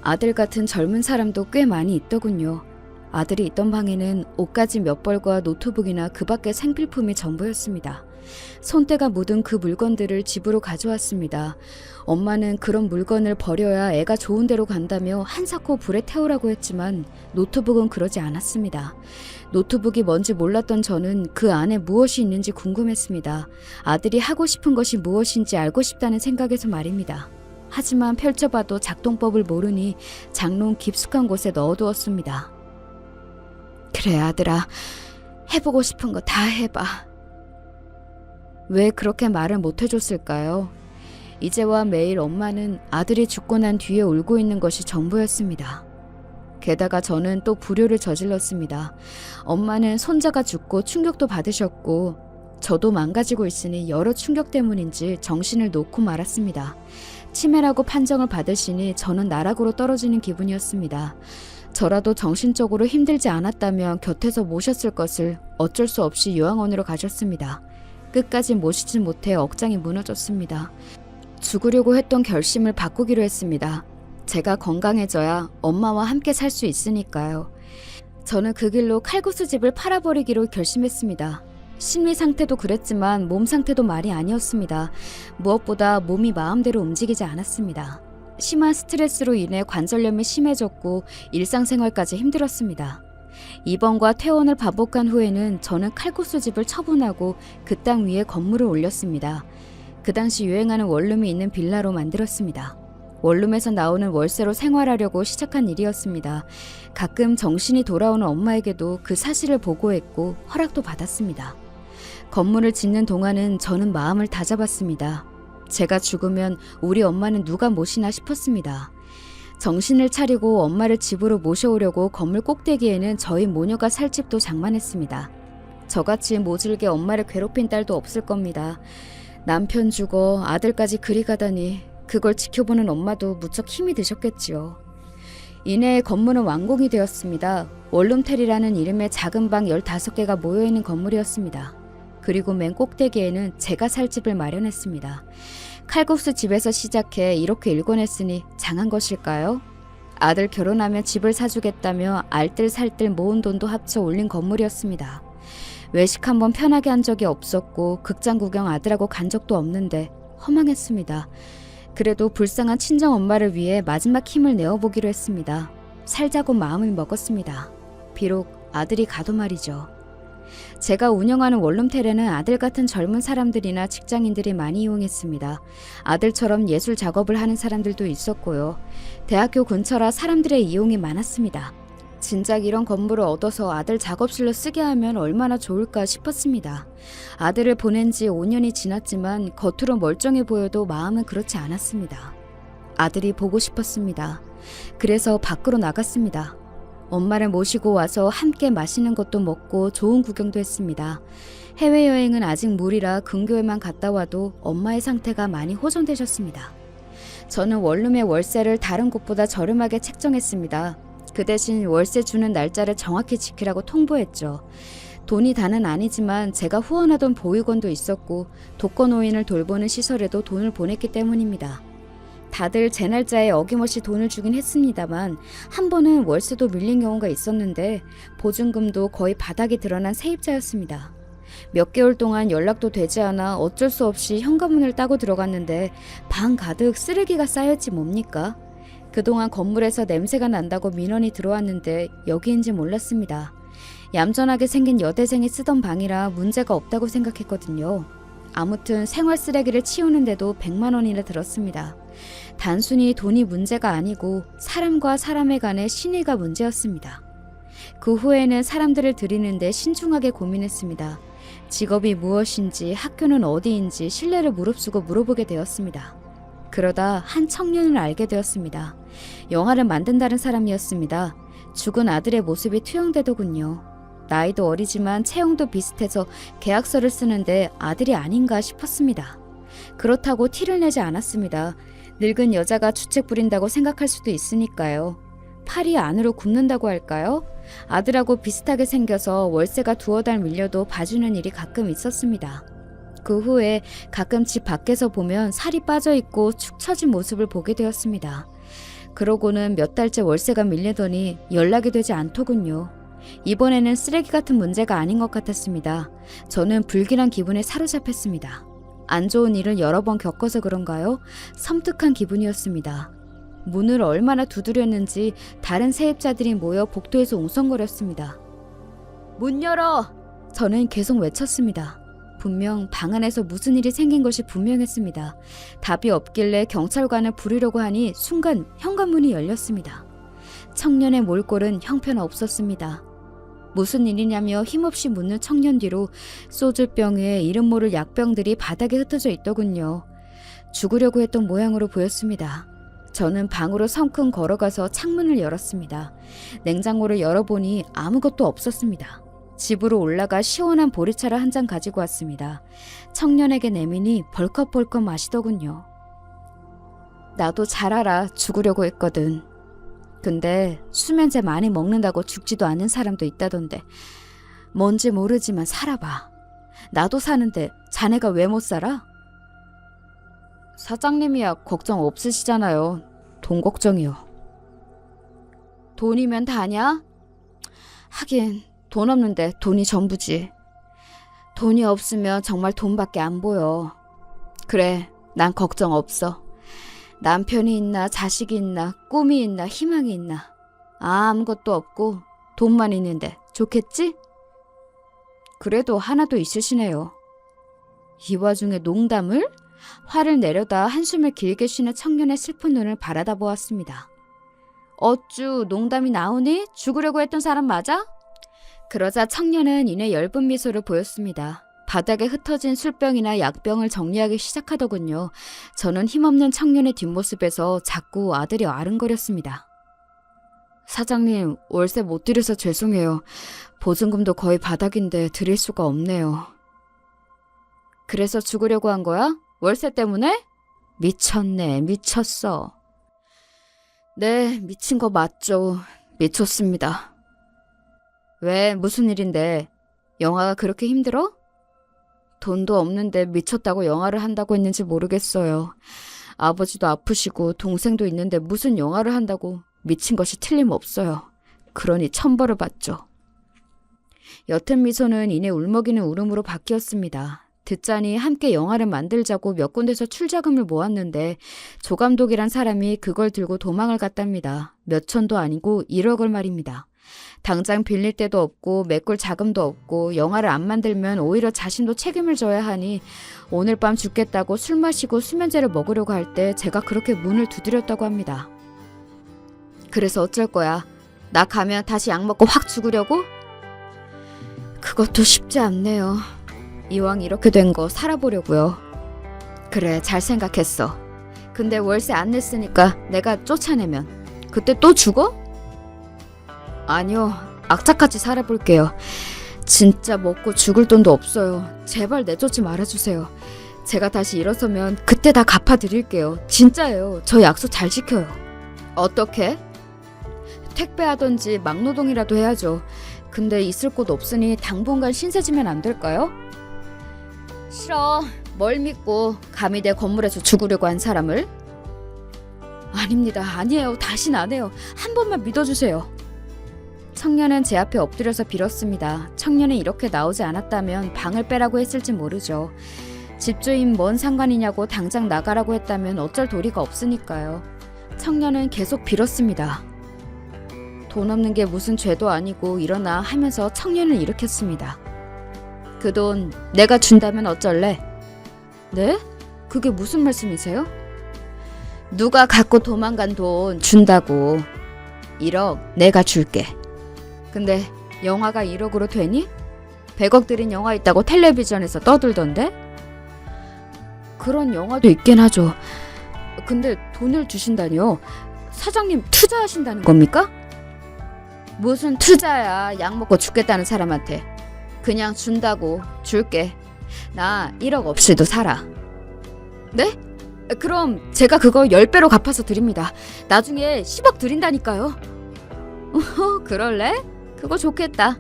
아들 같은 젊은 사람도 꽤 많이 있더군요. 아들이 있던 방에는 옷가지 몇 벌과 노트북이나 그 밖의 생필품이 전부였습니다. 손때가 묻은 그 물건들을 집으로 가져왔습니다. 엄마는 그런 물건을 버려야 애가 좋은 데로 간다며 한사코 불에 태우라고 했지만 노트북은 그러지 않았습니다. 노트북이 뭔지 몰랐던 저는 그 안에 무엇이 있는지 궁금했습니다. 아들이 하고 싶은 것이 무엇인지 알고 싶다는 생각에서 말입니다. 하지만 펼쳐봐도 작동법을 모르니 장롱 깊숙한 곳에 넣어두었습니다. 그래 아들아, 해보고 싶은 거 다 해봐. 왜 그렇게 말을 못 해줬을까요? 이제와 매일 엄마는 아들이 죽고 난 뒤에 울고 있는 것이 전부였습니다. 게다가 저는 또 불효를 저질렀습니다. 엄마는 손자가 죽고 충격도 받으셨고 저도 망가지고 있으니 여러 충격 때문인지 정신을 놓고 말았습니다. 치매라고 판정을 받으시니 저는 나락으로 떨어지는 기분이었습니다. 저라도 정신적으로 힘들지 않았다면 곁에서 모셨을 것을 어쩔 수 없이 요양원으로 가셨습니다. 끝까지 모시지 못해 억장이 무너졌습니다. 죽으려고 했던 결심을 바꾸기로 했습니다. 제가 건강해져야 엄마와 함께 살 수 있으니까요. 저는 그 길로 칼국수 집을 팔아버리기로 결심했습니다. 심리 상태도 그랬지만 몸 상태도 말이 아니었습니다. 무엇보다 몸이 마음대로 움직이지 않았습니다. 심한 스트레스로 인해 관절염이 심해졌고 일상생활까지 힘들었습니다. 입원과 퇴원을 반복한 후에는 저는 칼국수집을 처분하고 그 땅 위에 건물을 올렸습니다. 그 당시 유행하는 원룸이 있는 빌라로 만들었습니다. 원룸에서 나오는 월세로 생활하려고 시작한 일이었습니다. 가끔 정신이 돌아오는 엄마에게도 그 사실을 보고했고 허락도 받았습니다. 건물을 짓는 동안은 저는 마음을 다잡았습니다. 제가 죽으면 우리 엄마는 누가 모시나 싶었습니다. 정신을 차리고 엄마를 집으로 모셔오려고 건물 꼭대기에는 저희 모녀가 살 집도 장만했습니다. 저같이 모질게 엄마를 괴롭힌 딸도 없을 겁니다. 남편 죽어 아들까지 그리 가다니 그걸 지켜보는 엄마도 무척 힘이 드셨겠지요. 이내 건물은 완공이 되었습니다. 원룸텔이라는 이름의 작은 방 15개가 모여있는 건물이었습니다. 그리고 맨 꼭대기에는 제가 살 집을 마련했습니다. 칼국수 집에서 시작해 이렇게 일궈냈으니 장한 것일까요? 아들 결혼하면 집을 사주겠다며 알뜰살뜰 모은 돈도 합쳐 올린 건물이었습니다. 외식 한번 편하게 한 적이 없었고 극장 구경 아들하고 간 적도 없는데 허망했습니다. 그래도 불쌍한 친정엄마를 위해 마지막 힘을 내어보기로 했습니다. 살자고 마음을 먹었습니다. 비록 아들이 가도 말이죠. 제가 운영하는 원룸텔에는 아들 같은 젊은 사람들이나 직장인들이 많이 이용했습니다. 아들처럼 예술 작업을 하는 사람들도 있었고요. 대학교 근처라 사람들의 이용이 많았습니다. 진작 이런 건물을 얻어서 아들 작업실로 쓰게 하면 얼마나 좋을까 싶었습니다. 아들을 보낸 지 5년이 지났지만 겉으로 멀쩡해 보여도 마음은 그렇지 않았습니다. 아들이 보고 싶었습니다. 그래서 밖으로 나갔습니다. 엄마를 모시고 와서 함께 맛있는 것도 먹고 좋은 구경도 했습니다. 해외여행은 아직 무리라 근교에만 갔다 와도 엄마의 상태가 많이 호전되셨습니다. 저는 원룸의 월세를 다른 곳보다 저렴하게 책정했습니다. 그 대신 월세 주는 날짜를 정확히 지키라고 통보했죠. 돈이 다는 아니지만 제가 후원하던 보육원도 있었고 독거노인을 돌보는 시설에도 돈을 보냈기 때문입니다. 다들 제 날짜에 어김없이 돈을 주긴 했습니다만 한 번은 월세도 밀린 경우가 있었는데 보증금도 거의 바닥이 드러난 세입자였습니다. 몇 개월 동안 연락도 되지 않아 어쩔 수 없이 현관문을 따고 들어갔는데 방 가득 쓰레기가 쌓였지 뭡니까? 그동안 건물에서 냄새가 난다고 민원이 들어왔는데 여기인지 몰랐습니다. 얌전하게 생긴 여대생이 쓰던 방이라 문제가 없다고 생각했거든요. 아무튼 생활 쓰레기를 치우는데도 100만 원이나 들었습니다. 단순히 돈이 문제가 아니고 사람과 사람에 간의 신의가 문제였습니다. 그 후에는 사람들을 들이는데 신중하게 고민했습니다. 직업이 무엇인지 학교는 어디인지 신뢰를 무릅쓰고 물어보게 되었습니다. 그러다 한 청년을 알게 되었습니다. 영화를 만든다는 사람이었습니다. 죽은 아들의 모습이 투영되더군요. 나이도 어리지만 체형도 비슷해서 계약서를 쓰는데 아들이 아닌가 싶었습니다. 그렇다고 티를 내지 않았습니다. 늙은 여자가 주책 부린다고 생각할 수도 있으니까요. 팔이 안으로 굽는다고 할까요? 아들하고 비슷하게 생겨서 월세가 두어 달 밀려도 봐주는 일이 가끔 있었습니다. 그 후에 가끔 집 밖에서 보면 살이 빠져있고 축 처진 모습을 보게 되었습니다. 그러고는 몇 달째 월세가 밀리더니 연락이 되지 않더군요. 이번에는 쓰레기 같은 문제가 아닌 것 같았습니다. 저는 불길한 기분에 사로잡혔습니다. 안 좋은 일을 여러 번 겪어서 그런가요? 섬뜩한 기분이었습니다. 문을 얼마나 두드렸는지 다른 세입자들이 모여 복도에서 웅성거렸습니다. 문 열어! 저는 계속 외쳤습니다. 분명 방 안에서 무슨 일이 생긴 것이 분명했습니다. 답이 없길래 경찰관을 부르려고 하니 순간 현관문이 열렸습니다. 청년의 몰골은 형편없었습니다. 무슨 일이냐며 힘없이 묻는 청년 뒤로 소주병 위에 이름 모를 약병들이 바닥에 흩어져 있더군요. 죽으려고 했던 모양으로 보였습니다. 저는 방으로 성큼 걸어가서 창문을 열었습니다. 냉장고를 열어보니 아무것도 없었습니다. 집으로 올라가 시원한 보리차를 한 잔 가지고 왔습니다. 청년에게 내미니 벌컥벌컥 마시더군요. 나도 잘 알아. 죽으려고 했거든. 근데 수면제 많이 먹는다고 죽지도 않는 사람도 있다던데. 뭔지 모르지만 살아봐. 나도 사는데 자네가 왜 못 살아? 사장님이야 걱정 없으시잖아요. 돈 걱정이요. 돈이면 다냐? 하긴 돈 없는데 돈이 전부지. 돈이 없으면 정말 돈밖에 안 보여. 그래, 난 걱정 없어. 남편이 있나 자식이 있나 꿈이 있나 희망이 있나 아무것도 없고 돈만 있는데 좋겠지? 그래도 하나도 있으시네요. 이 와중에 농담을? 화를 내려다 한숨을 길게 쉬는 청년의 슬픈 눈을 바라다 보았습니다. 어쭈 농담이 나오니? 죽으려고 했던 사람 맞아? 그러자 청년은 이내 엷은 미소를 보였습니다. 바닥에 흩어진 술병이나 약병을 정리하기 시작하더군요. 저는 힘없는 청년의 뒷모습에서 자꾸 아들이 아른거렸습니다. 사장님, 월세 못 드려서 죄송해요. 보증금도 거의 바닥인데 드릴 수가 없네요. 그래서 죽으려고 한 거야? 월세 때문에? 미쳤네, 미쳤어. 네, 미친 거 맞죠. 미쳤습니다. 왜, 무슨 일인데? 영화가 그렇게 힘들어? 돈도 없는데 미쳤다고 영화를 한다고 했는지 모르겠어요. 아버지도 아프시고 동생도 있는데 무슨 영화를 한다고 미친 것이 틀림없어요. 그러니 천벌을 받죠. 옅은 미소는 이내 울먹이는 울음으로 바뀌었습니다. 듣자니 함께 영화를 만들자고 몇 군데서 출자금을 모았는데 조감독이란 사람이 그걸 들고 도망을 갔답니다. 몇 천도 아니고 1억을 말입니다. 당장 빌릴 데도 없고 메꿀 자금도 없고 영화를 안 만들면 오히려 자신도 책임을 져야 하니 오늘 밤 죽겠다고 술 마시고 수면제를 먹으려고 할 때 제가 그렇게 문을 두드렸다고 합니다. 그래서 어쩔 거야? 나 가면 다시 약 먹고 확 죽으려고? 그것도 쉽지 않네요. 이왕 이렇게 된 거 살아보려고요. 그래, 잘 생각했어. 근데 월세 안 냈으니까 내가 쫓아내면 그때 또 죽어? 아니요, 악착같이 살아볼게요. 진짜 먹고 죽을 돈도 없어요. 제발 내쫓지 말아주세요. 제가 다시 일어서면 그때 다 갚아드릴게요. 진짜예요. 저 약속 잘 지켜요. 어떻게? 택배하던지 막노동이라도 해야죠. 근데 있을 곳 없으니 당분간 신세지면 안 될까요? 싫어. 뭘 믿고 감히 내 건물에서 죽으려고 한 사람을? 아닙니다. 아니에요. 다신 안 해요. 한 번만 믿어주세요. 청년은 제 앞에 엎드려서 빌었습니다. 청년이 이렇게 나오지 않았다면 방을 빼라고 했을지 모르죠. 집주인 뭔 상관이냐고 당장 나가라고 했다면 어쩔 도리가 없으니까요. 청년은 계속 빌었습니다. 돈 없는 게 무슨 죄도 아니고 일어나 하면서 청년을 일으켰습니다. 그 돈 내가 준다면 어쩔래? 네? 그게 무슨 말씀이세요? 누가 갖고 도망간 돈 준다고. 1억 내가 줄게. 근데 영화가 1억으로 되니? 100억 들인 영화 있다고 텔레비전에서 떠들던데? 그런 영화도 있긴 하죠. 근데 돈을 주신다니요? 사장님 투자하신다는 겁니까? 무슨 투자야. 약 먹고 죽겠다는 사람한테. 그냥 준다고. 줄게. 나 1억 없이도 살아. 네? 그럼 제가 그거 10배로 갚아서 드립니다. 나중에 10억 드린다니까요. 그럴래? 그거 좋겠다.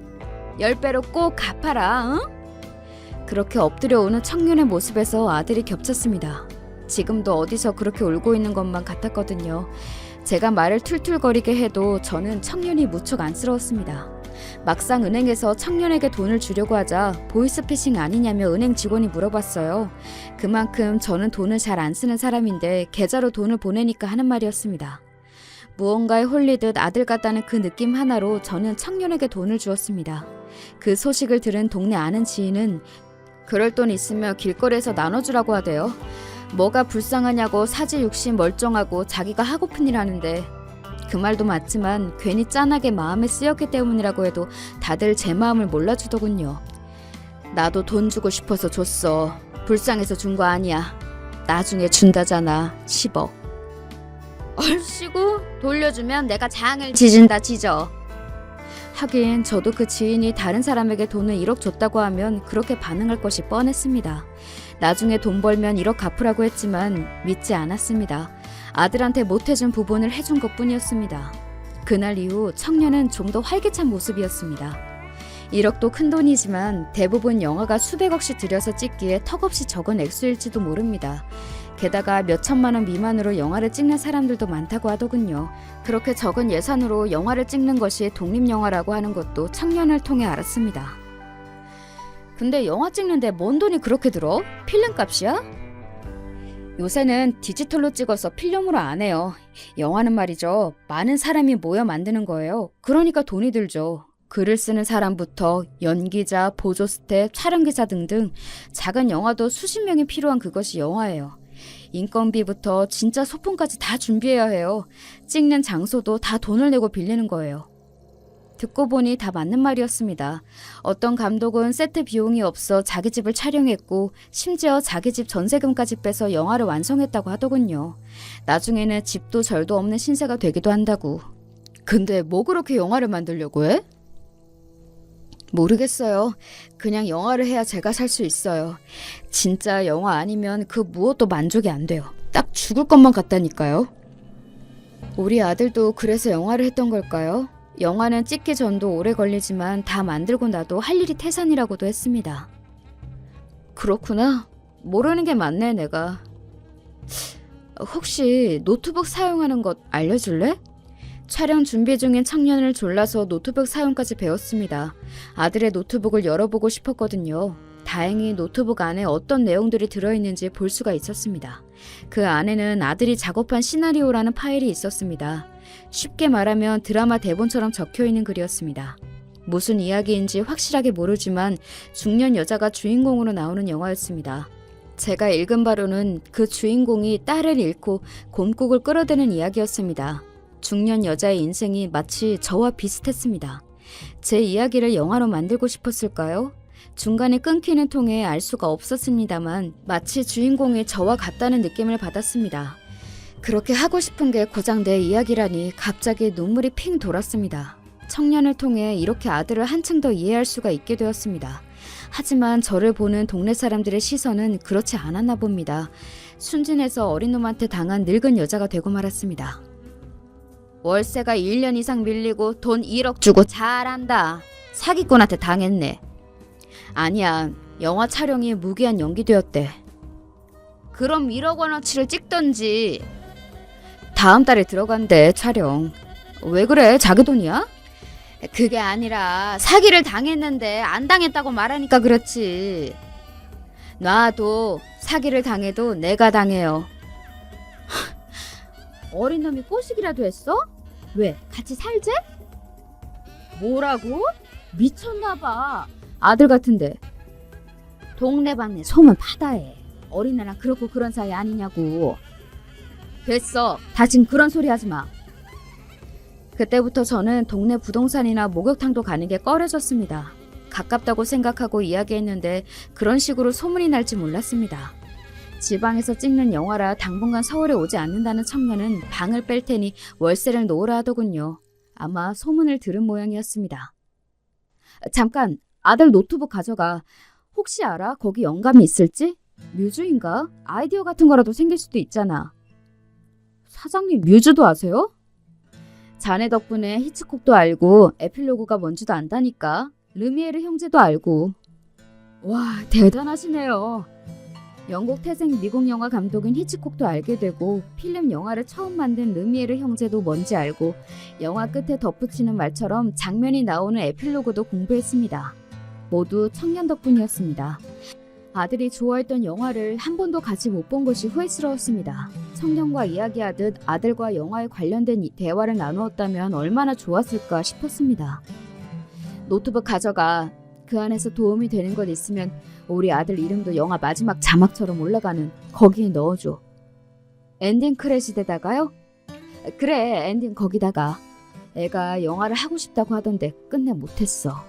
10배로 꼭 갚아라. 응? 그렇게 엎드려 오는 청년의 모습에서 아들이 겹쳤습니다. 지금도 어디서 그렇게 울고 있는 것만 같았거든요. 제가 말을 툴툴거리게 해도 저는 청년이 무척 안쓰러웠습니다. 막상 은행에서 청년에게 돈을 주려고 하자 보이스피싱 아니냐며 은행 직원이 물어봤어요. 그만큼 저는 돈을 잘 안 쓰는 사람인데 계좌로 돈을 보내니까 하는 말이었습니다. 무언가에 홀리듯 아들 같다는 그 느낌 하나로 저는 청년에게 돈을 주었습니다. 그 소식을 들은 동네 아는 지인은 그럴 돈 있으면 길거리에서 나눠주라고 하대요. 뭐가 불쌍하냐고 사지 욕심 멀쩡하고 자기가 하고픈 일 하는데, 그 말도 맞지만 괜히 짠하게 마음에 쓰였기 때문이라고 해도 다들 제 마음을 몰라주더군요. 나도 돈 주고 싶어서 줬어. 불쌍해서 준 거 아니야. 나중에 준다잖아. 10억. 얼씨구 돌려주면 내가 장을 지진다 지져. 하긴 저도 그 지인이 다른 사람에게 돈을 1억 줬다고 하면 그렇게 반응할 것이 뻔했습니다. 나중에 돈 벌면 1억 갚으라고 했지만 믿지 않았습니다. 아들한테 못해준 부분을 해준 것뿐이었습니다. 그날 이후 청년은 좀 더 활기찬 모습이었습니다. 1억도 큰 돈이지만 대부분 영화가 수백억씩 들여서 찍기에 턱없이 적은 액수일지도 모릅니다. 게다가 몇 천만 원 미만으로 영화를 찍는 사람들도 많다고 하더군요. 그렇게 적은 예산으로 영화를 찍는 것이 독립영화라고 하는 것도 청년을 통해 알았습니다. 근데 영화 찍는데 뭔 돈이 그렇게 들어? 필름값이야? 요새는 디지털로 찍어서 필름으로 안 해요. 영화는 말이죠. 많은 사람이 모여 만드는 거예요. 그러니까 돈이 들죠. 글을 쓰는 사람부터 연기자, 보조스태, 촬영기사 등등 작은 영화도 수십 명이 필요한 그것이 영화예요. 인건비부터 진짜 소품까지 다 준비해야 해요. 찍는 장소도 다 돈을 내고 빌리는 거예요. 듣고 보니 다 맞는 말이었습니다. 어떤 감독은 세트 비용이 없어 자기 집을 촬영했고 심지어 자기 집 전세금까지 빼서 영화를 완성했다고 하더군요. 나중에는 집도 절도 없는 신세가 되기도 한다고. 근데 뭐 그렇게 영화를 만들려고 해? 모르겠어요. 그냥 영화를 해야 제가 살 수 있어요. 진짜 영화 아니면 그 무엇도 만족이 안 돼요. 딱 죽을 것만 같다니까요. 우리 아들도 그래서 영화를 했던 걸까요? 영화는 찍기 전도 오래 걸리지만 다 만들고 나도 할 일이 태산이라고도 했습니다. 그렇구나. 모르는 게 많네 내가. 혹시 노트북 사용하는 것 알려줄래? 촬영 준비 중인 청년을 졸라서 노트북 사용까지 배웠습니다. 아들의 노트북을 열어보고 싶었거든요. 다행히 노트북 안에 어떤 내용들이 들어있는지 볼 수가 있었습니다. 그 안에는 아들이 작업한 시나리오라는 파일이 있었습니다. 쉽게 말하면 드라마 대본처럼 적혀있는 글이었습니다. 무슨 이야기인지 확실하게 모르지만 중년 여자가 주인공으로 나오는 영화였습니다. 제가 읽은 바로는 그 주인공이 딸을 잃고 곰국을 끌어대는 이야기였습니다. 중년 여자의 인생이 마치 저와 비슷했습니다. 제 이야기를 영화로 만들고 싶었을까요? 중간에 끊기는 통에 알 수가 없었습니다만 마치 주인공이 저와 같다는 느낌을 받았습니다. 그렇게 하고 싶은 게 고작 내 이야기라니 갑자기 눈물이 핑 돌았습니다. 청년을 통해 이렇게 아들을 한층 더 이해할 수가 있게 되었습니다. 하지만 저를 보는 동네 사람들의 시선은 그렇지 않았나 봅니다. 순진해서 어린 놈한테 당한 늙은 여자가 되고 말았습니다. 월세가 1년 이상 밀리고 돈 1억 주고 잘한다. 사기꾼한테 당했네. 아니야, 영화 촬영이 무기한 연기되었대. 그럼 1억 원어치를 찍던지. 다음 달에 들어간대 촬영. 왜 그래? 자기 돈이야? 그게 아니라 사기를 당했는데 안 당했다고 말하니까 그렇지. 놔도 사기를 당해도 내가 당해요. 어린 놈이 꼬시기라도 했어? 왜? 같이 살재? 뭐라고? 미쳤나봐. 아들 같은데. 동네방네 소문 파다해. 어린애랑 그렇고 그런 사이 아니냐고. 됐어. 다신 그런 소리 하지 마. 그때부터 저는 동네 부동산이나 목욕탕도 가는 게 꺼려졌습니다. 가깝다고 생각하고 이야기했는데 그런 식으로 소문이 날지 몰랐습니다. 지방에서 찍는 영화라 당분간 서울에 오지 않는다는 청년은 방을 뺄 테니 월세를 놓으라 하더군요. 아마 소문을 들은 모양이었습니다. 잠깐, 아들 노트북 가져가. 혹시 알아? 거기 영감이 있을지? 뮤즈인가? 아이디어 같은 거라도 생길 수도 있잖아. 사장님 뮤즈도 아세요? 자네 덕분에 히치콕도 알고 에필로그가 뭔지도 안다니까. 르미에르 형제도 알고. 와, 대단하시네요. 영국 태생 미국 영화 감독인 히치콕도 알게 되고 필름 영화를 처음 만든 르미에르 형제도 뭔지 알고 영화 끝에 덧붙이는 말처럼 장면이 나오는 에필로그도 공부했습니다. 모두 청년 덕분이었습니다. 아들이 좋아했던 영화를 한 번도 같이 못 본 것이 후회스러웠습니다. 청년과 이야기하듯 아들과 영화에 관련된 대화를 나누었다면 얼마나 좋았을까 싶었습니다. 노트북 가져가. 그 안에서 도움이 되는 것 있으면 우리 아들 이름도 영화 마지막 자막처럼 올라가는 거기에 넣어줘. 엔딩 크레딧에다가요? 그래, 엔딩 거기다가. 애가 영화를 하고 싶다고 하던데 끝내 못했어.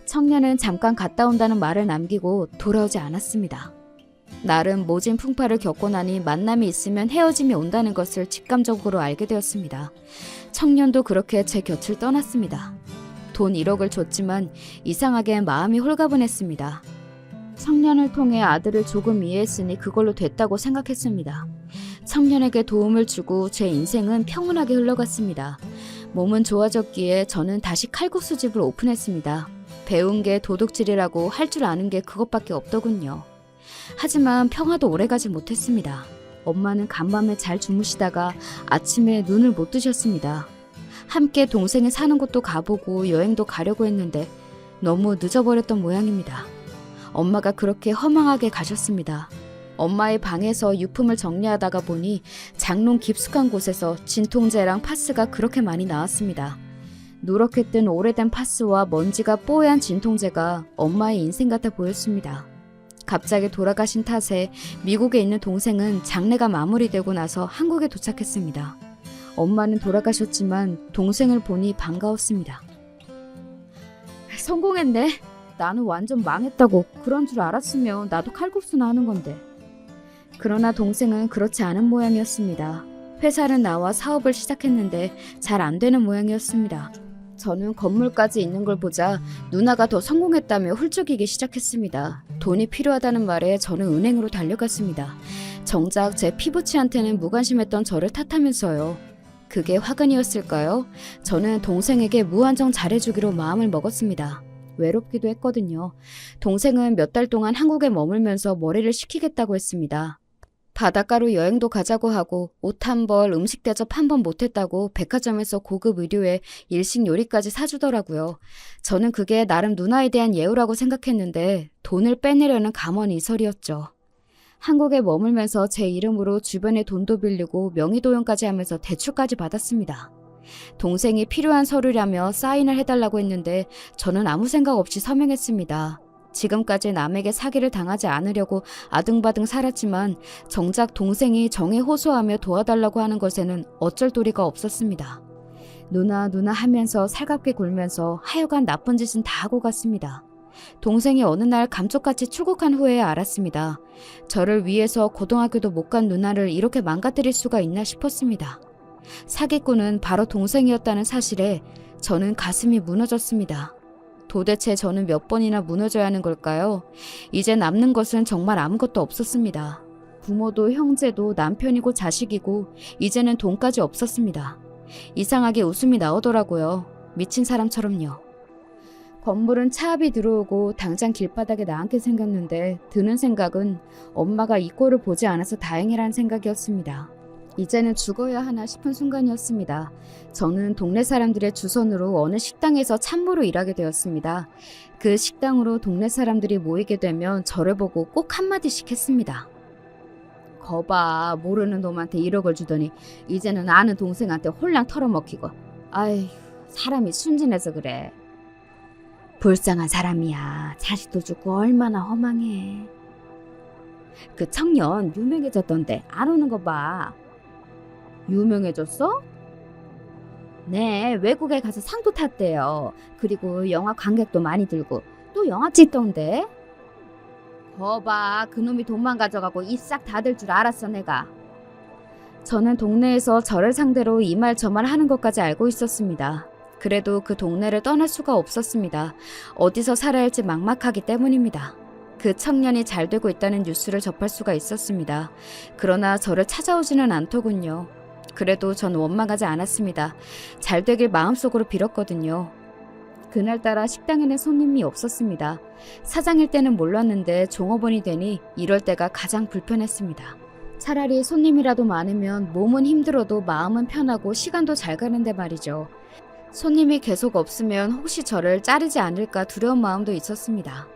청년은 잠깐 갔다 온다는 말을 남기고 돌아오지 않았습니다. 나름 모진 풍파를 겪고 나니 만남이 있으면 헤어짐이 온다는 것을 직감적으로 알게 되었습니다. 청년도 그렇게 제 곁을 떠났습니다. 돈 1억을 줬지만 이상하게 마음이 홀가분했습니다. 청년을 통해 아들을 조금 이해했으니 그걸로 됐다고 생각했습니다. 청년에게 도움을 주고 제 인생은 평온하게 흘러갔습니다. 몸은 좋아졌기에 저는 다시 칼국수집을 오픈했습니다. 배운 게 도둑질이라고 할 줄 아는 게 그것밖에 없더군요. 하지만 평화도 오래가지 못했습니다. 엄마는 간밤에 잘 주무시다가 아침에 눈을 못 뜨셨습니다. 함께 동생이 사는 곳도 가보고 여행도 가려고 했는데 너무 늦어버렸던 모양입니다. 엄마가 그렇게 허망하게 가셨습니다. 엄마의 방에서 유품을 정리하다가 보니 장롱 깊숙한 곳에서 진통제랑 파스가 그렇게 많이 나왔습니다. 누렇게 뜬 오래된 파스와 먼지가 뽀얀 진통제가 엄마의 인생 같아 보였습니다. 갑자기 돌아가신 탓에 미국에 있는 동생은 장례가 마무리되고 나서 한국에 도착했습니다. 엄마는 돌아가셨지만 동생을 보니 반가웠습니다. 성공했네. 나는 완전 망했다고. 그런 줄 알았으면 나도 칼국수나 하는 건데. 그러나 동생은 그렇지 않은 모양이었습니다. 회사를 나와 사업을 시작했는데 잘 안 되는 모양이었습니다. 저는 건물까지 있는 걸 보자 누나가 더 성공했다며 훌쩍이기 시작했습니다. 돈이 필요하다는 말에 저는 은행으로 달려갔습니다. 정작 제 피부치한테는 무관심했던 저를 탓하면서요. 그게 화근이었을까요? 저는 동생에게 무한정 잘해주기로 마음을 먹었습니다. 외롭기도 했거든요. 동생은 몇 달 동안 한국에 머물면서 머리를 식히겠다고 했습니다. 바닷가로 여행도 가자고 하고 옷 한 벌, 음식 대접 한 번 못했다고 백화점에서 고급 의류에 일식 요리까지 사주더라고요. 저는 그게 나름 누나에 대한 예우라고 생각했는데 돈을 빼내려는 감언이설이었죠. 한국에 머물면서 제 이름으로 주변에 돈도 빌리고 명의도용까지 하면서 대출까지 받았습니다. 동생이 필요한 서류라며 사인을 해달라고 했는데 저는 아무 생각 없이 서명했습니다. 지금까지 남에게 사기를 당하지 않으려고 아등바등 살았지만 정작 동생이 정에 호소하며 도와달라고 하는 것에는 어쩔 도리가 없었습니다. 누나 하면서 살갑게 굴면서 하여간 나쁜 짓은 다 하고 갔습니다. 동생이 어느 날 감쪽같이 출국한 후에 알았습니다. 저를 위해서 고등학교도 못 간 누나를 이렇게 망가뜨릴 수가 있나 싶었습니다. 사기꾼은 바로 동생이었다는 사실에 저는 가슴이 무너졌습니다. 도대체 저는 몇 번이나 무너져야 하는 걸까요? 이제 남는 것은 정말 아무것도 없었습니다. 부모도 형제도 남편이고 자식이고 이제는 돈까지 없었습니다. 이상하게 웃음이 나오더라고요. 미친 사람처럼요. 건물은 차압이 들어오고 당장 길바닥에 나앉게 생겼는데 드는 생각은 엄마가 이 꼴을 보지 않아서 다행이라는 생각이었습니다. 이제는 죽어야 하나 싶은 순간이었습니다. 저는 동네 사람들의 주선으로 어느 식당에서 참모로 일하게 되었습니다. 그 식당으로 동네 사람들이 모이게 되면 저를 보고 꼭 한마디씩 했습니다. 거봐, 모르는 놈한테 1억을 주더니 이제는 아는 동생한테 홀랑 털어먹히고. 아휴, 사람이 순진해서 그래. 불쌍한 사람이야. 자식도 죽고 얼마나 허망해. 그 청년 유명해졌던데 안 오는 거 봐. 유명해졌어? 네, 외국에 가서 상도 탔대요. 그리고 영화 관객도 많이 들고 또 영화 찍던데. 거봐, 그놈이 돈만 가져가고 이 싹 다 들 줄 알았어 내가. 저는 동네에서 저를 상대로 이 말 저 말 하는 것까지 알고 있었습니다. 그래도 그 동네를 떠날 수가 없었습니다. 어디서 살아야 할지 막막하기 때문입니다. 그 청년이 잘 되고 있다는 뉴스를 접할 수가 있었습니다. 그러나 저를 찾아오지는 않더군요. 그래도 전 원망하지 않았습니다. 잘 되길 마음속으로 빌었거든요. 그날따라 식당에는 손님이 없었습니다. 사장일 때는 몰랐는데 종업원이 되니 이럴 때가 가장 불편했습니다. 차라리 손님이라도 많으면 몸은 힘들어도 마음은 편하고 시간도 잘 가는데 말이죠. 손님이 계속 없으면 혹시 저를 자르지 않을까 두려운 마음도 있었습니다.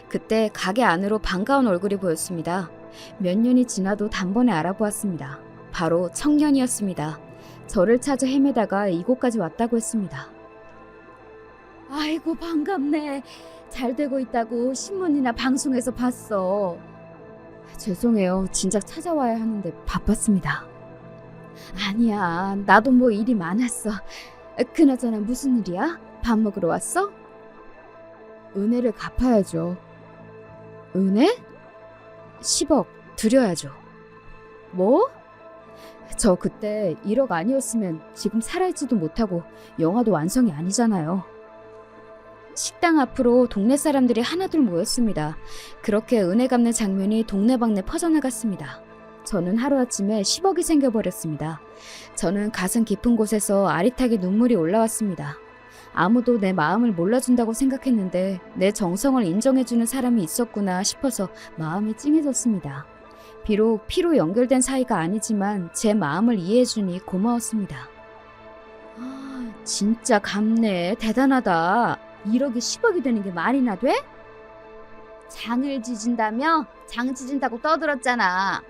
그때 가게 안으로 반가운 얼굴이 보였습니다. 몇 년이 지나도 단번에 알아보았습니다. 바로 청년이었습니다. 저를 찾아 헤매다가 이곳까지 왔다고 했습니다. 아이고 반갑네. 잘 되고 있다고 신문이나 방송에서 봤어. 죄송해요. 진작 찾아와야 하는데 바빴습니다. 아니야. 나도 뭐 일이 많았어. 그나저나 무슨 일이야? 밥 먹으러 왔어? 은혜를 갚아야죠. 은혜? 10억 드려야죠. 뭐? 저 그때 1억 아니었으면 지금 살아있지도 못하고 영화도 완성이 아니잖아요. 식당 앞으로 동네 사람들이 하나둘 모였습니다. 그렇게 은혜 갚는 장면이 동네방네 퍼져나갔습니다. 저는 하루아침에 10억이 생겨버렸습니다. 저는 가슴 깊은 곳에서 아릿하게 눈물이 올라왔습니다. 아무도 내 마음을 몰라준다고 생각했는데 내 정성을 인정해주는 사람이 있었구나 싶어서 마음이 찡해졌습니다. 비록 피로 연결된 사이가 아니지만 제 마음을 이해해주니 고마웠습니다. 진짜 갚네. 대단하다. 1억이 10억이 되는 게 말이나 돼? 장을 지진다며? 장 지진다고 떠들었잖아.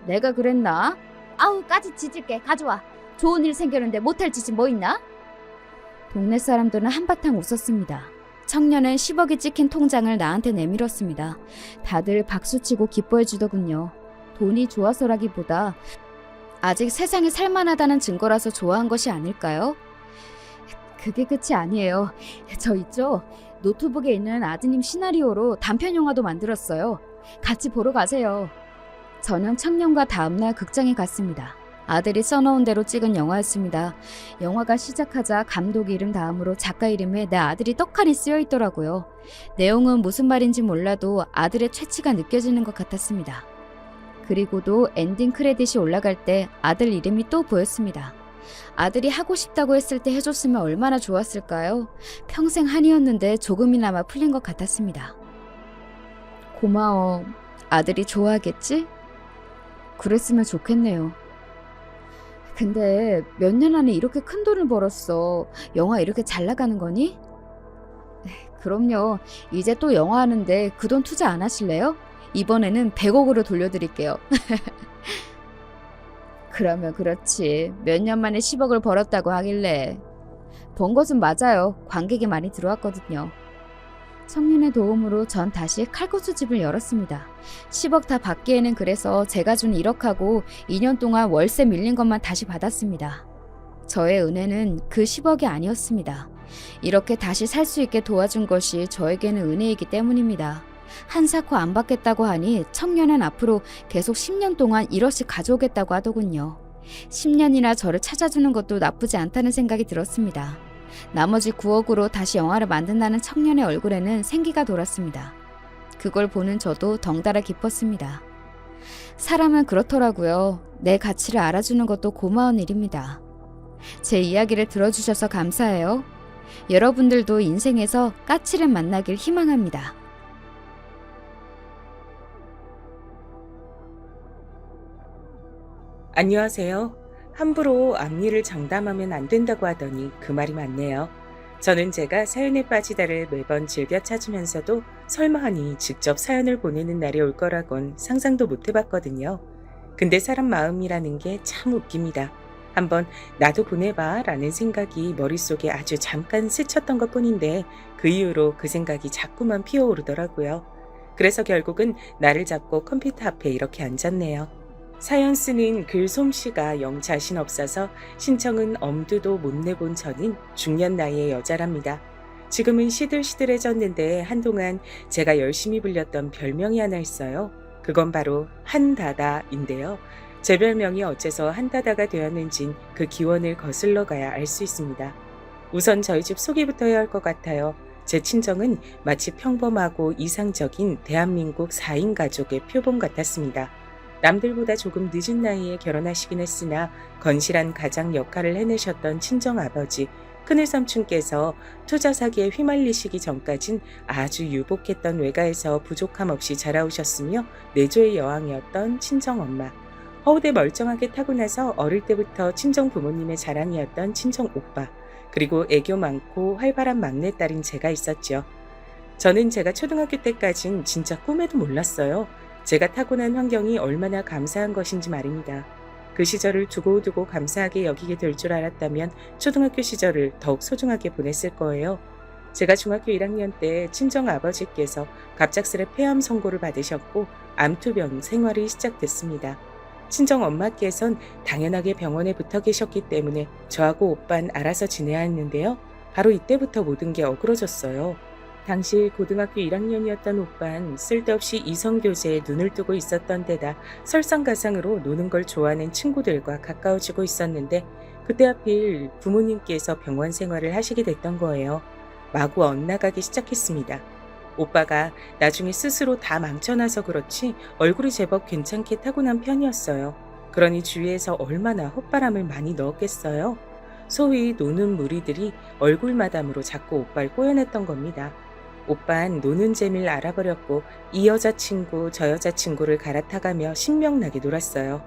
내가 그랬나? 아우 까짓 지질게. 가져와. 좋은 일 생겼는데 못할 짓이 뭐 있나? 동네 사람들은 한바탕 웃었습니다. 청년은 10억이 찍힌 통장을 나한테 내밀었습니다. 다들 박수치고 기뻐해 주더군요. 돈이 좋아서라기보다 아직 세상에 살만하다는 증거라서 좋아한 것이 아닐까요? 그게 끝이 아니에요. 저 있죠? 노트북에 있는 아드님 시나리오로 단편 영화도 만들었어요. 같이 보러 가세요. 저는 청년과 다음날 극장에 갔습니다. 아들이 써놓은 대로 찍은 영화였습니다. 영화가 시작하자 감독 이름 다음으로 작가 이름에 내 아들이 떡하니 쓰여 있더라고요. 내용은 무슨 말인지 몰라도 아들의 최치가 느껴지는 것 같았습니다. 그리고도 엔딩 크레딧이 올라갈 때 아들 이름이 또 보였습니다. 아들이 하고 싶다고 했을 때 해줬으면 얼마나 좋았을까요? 평생 한이었는데 조금이나마 풀린 것 같았습니다. 고마워. 아들이 좋아하겠지? 그랬으면 좋겠네요. 근데 몇 년 안에 이렇게 큰 돈을 벌었어. 영화 이렇게 잘 나가는 거니? 그럼요. 이제 또 영화 하는데 그 돈 투자 안 하실래요? 이번에는 100억으로 돌려드릴게요. 그러면 그렇지. 몇 년 만에 10억을 벌었다고 하길래. 번 것은 맞아요. 관객이 많이 들어왔거든요. 청년의 도움으로 전 다시 칼국수집을 열었습니다. 10억 다 받기에는 그래서 제가 준 1억하고 2년 동안 월세 밀린 것만 다시 받았습니다. 저의 은혜는 그 10억이 아니었습니다. 이렇게 다시 살 수 있게 도와준 것이 저에게는 은혜이기 때문입니다. 한사코 안 받겠다고 하니 청년은 앞으로 계속 10년 동안 1억씩 가져오겠다고 하더군요. 10년이나 저를 찾아주는 것도 나쁘지 않다는 생각이 들었습니다. 나머지 9억으로 다시 영화를 만든다는 청년의 얼굴에는 생기가 돌았습니다. 그걸 보는 저도 덩달아 기뻤습니다. 사람은 그렇더라고요. 내 가치를 알아주는 것도 고마운 일입니다. 제 이야기를 들어주셔서 감사해요. 여러분들도 인생에서 까칠을 만나길 희망합니다. 안녕하세요. 함부로 앞일을 장담하면 안 된다고 하더니 그 말이 맞네요. 저는 제가 사연에 빠지다를 매번 즐겨 찾으면서도 설마 하니 직접 사연을 보내는 날이 올 거라곤 상상도 못 해봤거든요. 근데 사람 마음이라는 게 참 웃깁니다. 한번 나도 보내봐 라는 생각이 머릿속에 아주 잠깐 스쳤던 것 뿐인데 그 이후로 그 생각이 자꾸만 피어오르더라고요. 그래서 결국은 나를 잡고 컴퓨터 앞에 이렇게 앉았네요. 사연 쓰는 글 솜씨가 영 자신 없어서 신청은 엄두도 못 내본 저는 중년 나이의 여자랍니다. 지금은 시들시들해졌는데 한동안 제가 열심히 불렸던 별명이 하나 있어요. 그건 바로 한다다인데요. 제 별명이 어째서 한다다가 되었는진 그 기원을 거슬러 가야 알 수 있습니다. 우선 저희 집 소개부터 해야 할 것 같아요. 제 친정은 마치 평범하고 이상적인 대한민국 4인 가족의 표본 같았습니다. 남들보다 조금 늦은 나이에 결혼하시긴 했으나 건실한 가장 역할을 해내셨던 친정아버지 큰일 삼촌께서 투자 사기에 휘말리시기 전까진 아주 유복했던 외가에서 부족함 없이 자라오셨으며 내조의 여왕이었던 친정엄마. 허우대 멀쩡하게 타고 나서 어릴 때부터 친정 부모님의 자랑이었던 친정 오빠. 그리고 애교 많고 활발한 막내딸인 제가 있었죠. 저는 제가 초등학교 때까진 진짜 꿈에도 몰랐어요. 제가 타고난 환경이 얼마나 감사한 것인지 말입니다. 그 시절을 두고두고 감사하게 여기게 될 줄 알았다면 초등학교 시절을 더욱 소중하게 보냈을 거예요. 제가 중학교 1학년 때 친정 아버지께서 갑작스레 폐암 선고를 받으셨고 암투병 생활이 시작됐습니다. 친정 엄마께선 당연하게 병원에 붙어 계셨기 때문에 저하고 오빤 알아서 지내야 했는데요. 바로 이때부터 모든 게 어그러졌어요. 당시 고등학교 1학년이었던 오빤 쓸데없이 이성교제에 눈을 뜨고 있었던 데다 설상가상으로 노는 걸 좋아하는 친구들과 가까워지고 있었는데 그때 하필 부모님께서 병원 생활을 하시게 됐던 거예요. 마구 엇나가기 시작했습니다. 오빠가 나중에 스스로 다 망쳐놔서 그렇지 얼굴이 제법 괜찮게 타고난 편이었어요. 그러니 주위에서 얼마나 헛바람을 많이 넣었겠어요. 소위 노는 무리들이 얼굴마담으로 자꾸 오빠를 꼬여냈던 겁니다. 오빤 노는 재미를 알아버렸고 이 여자친구 저 여자친구를 갈아타가며 신명나게 놀았어요.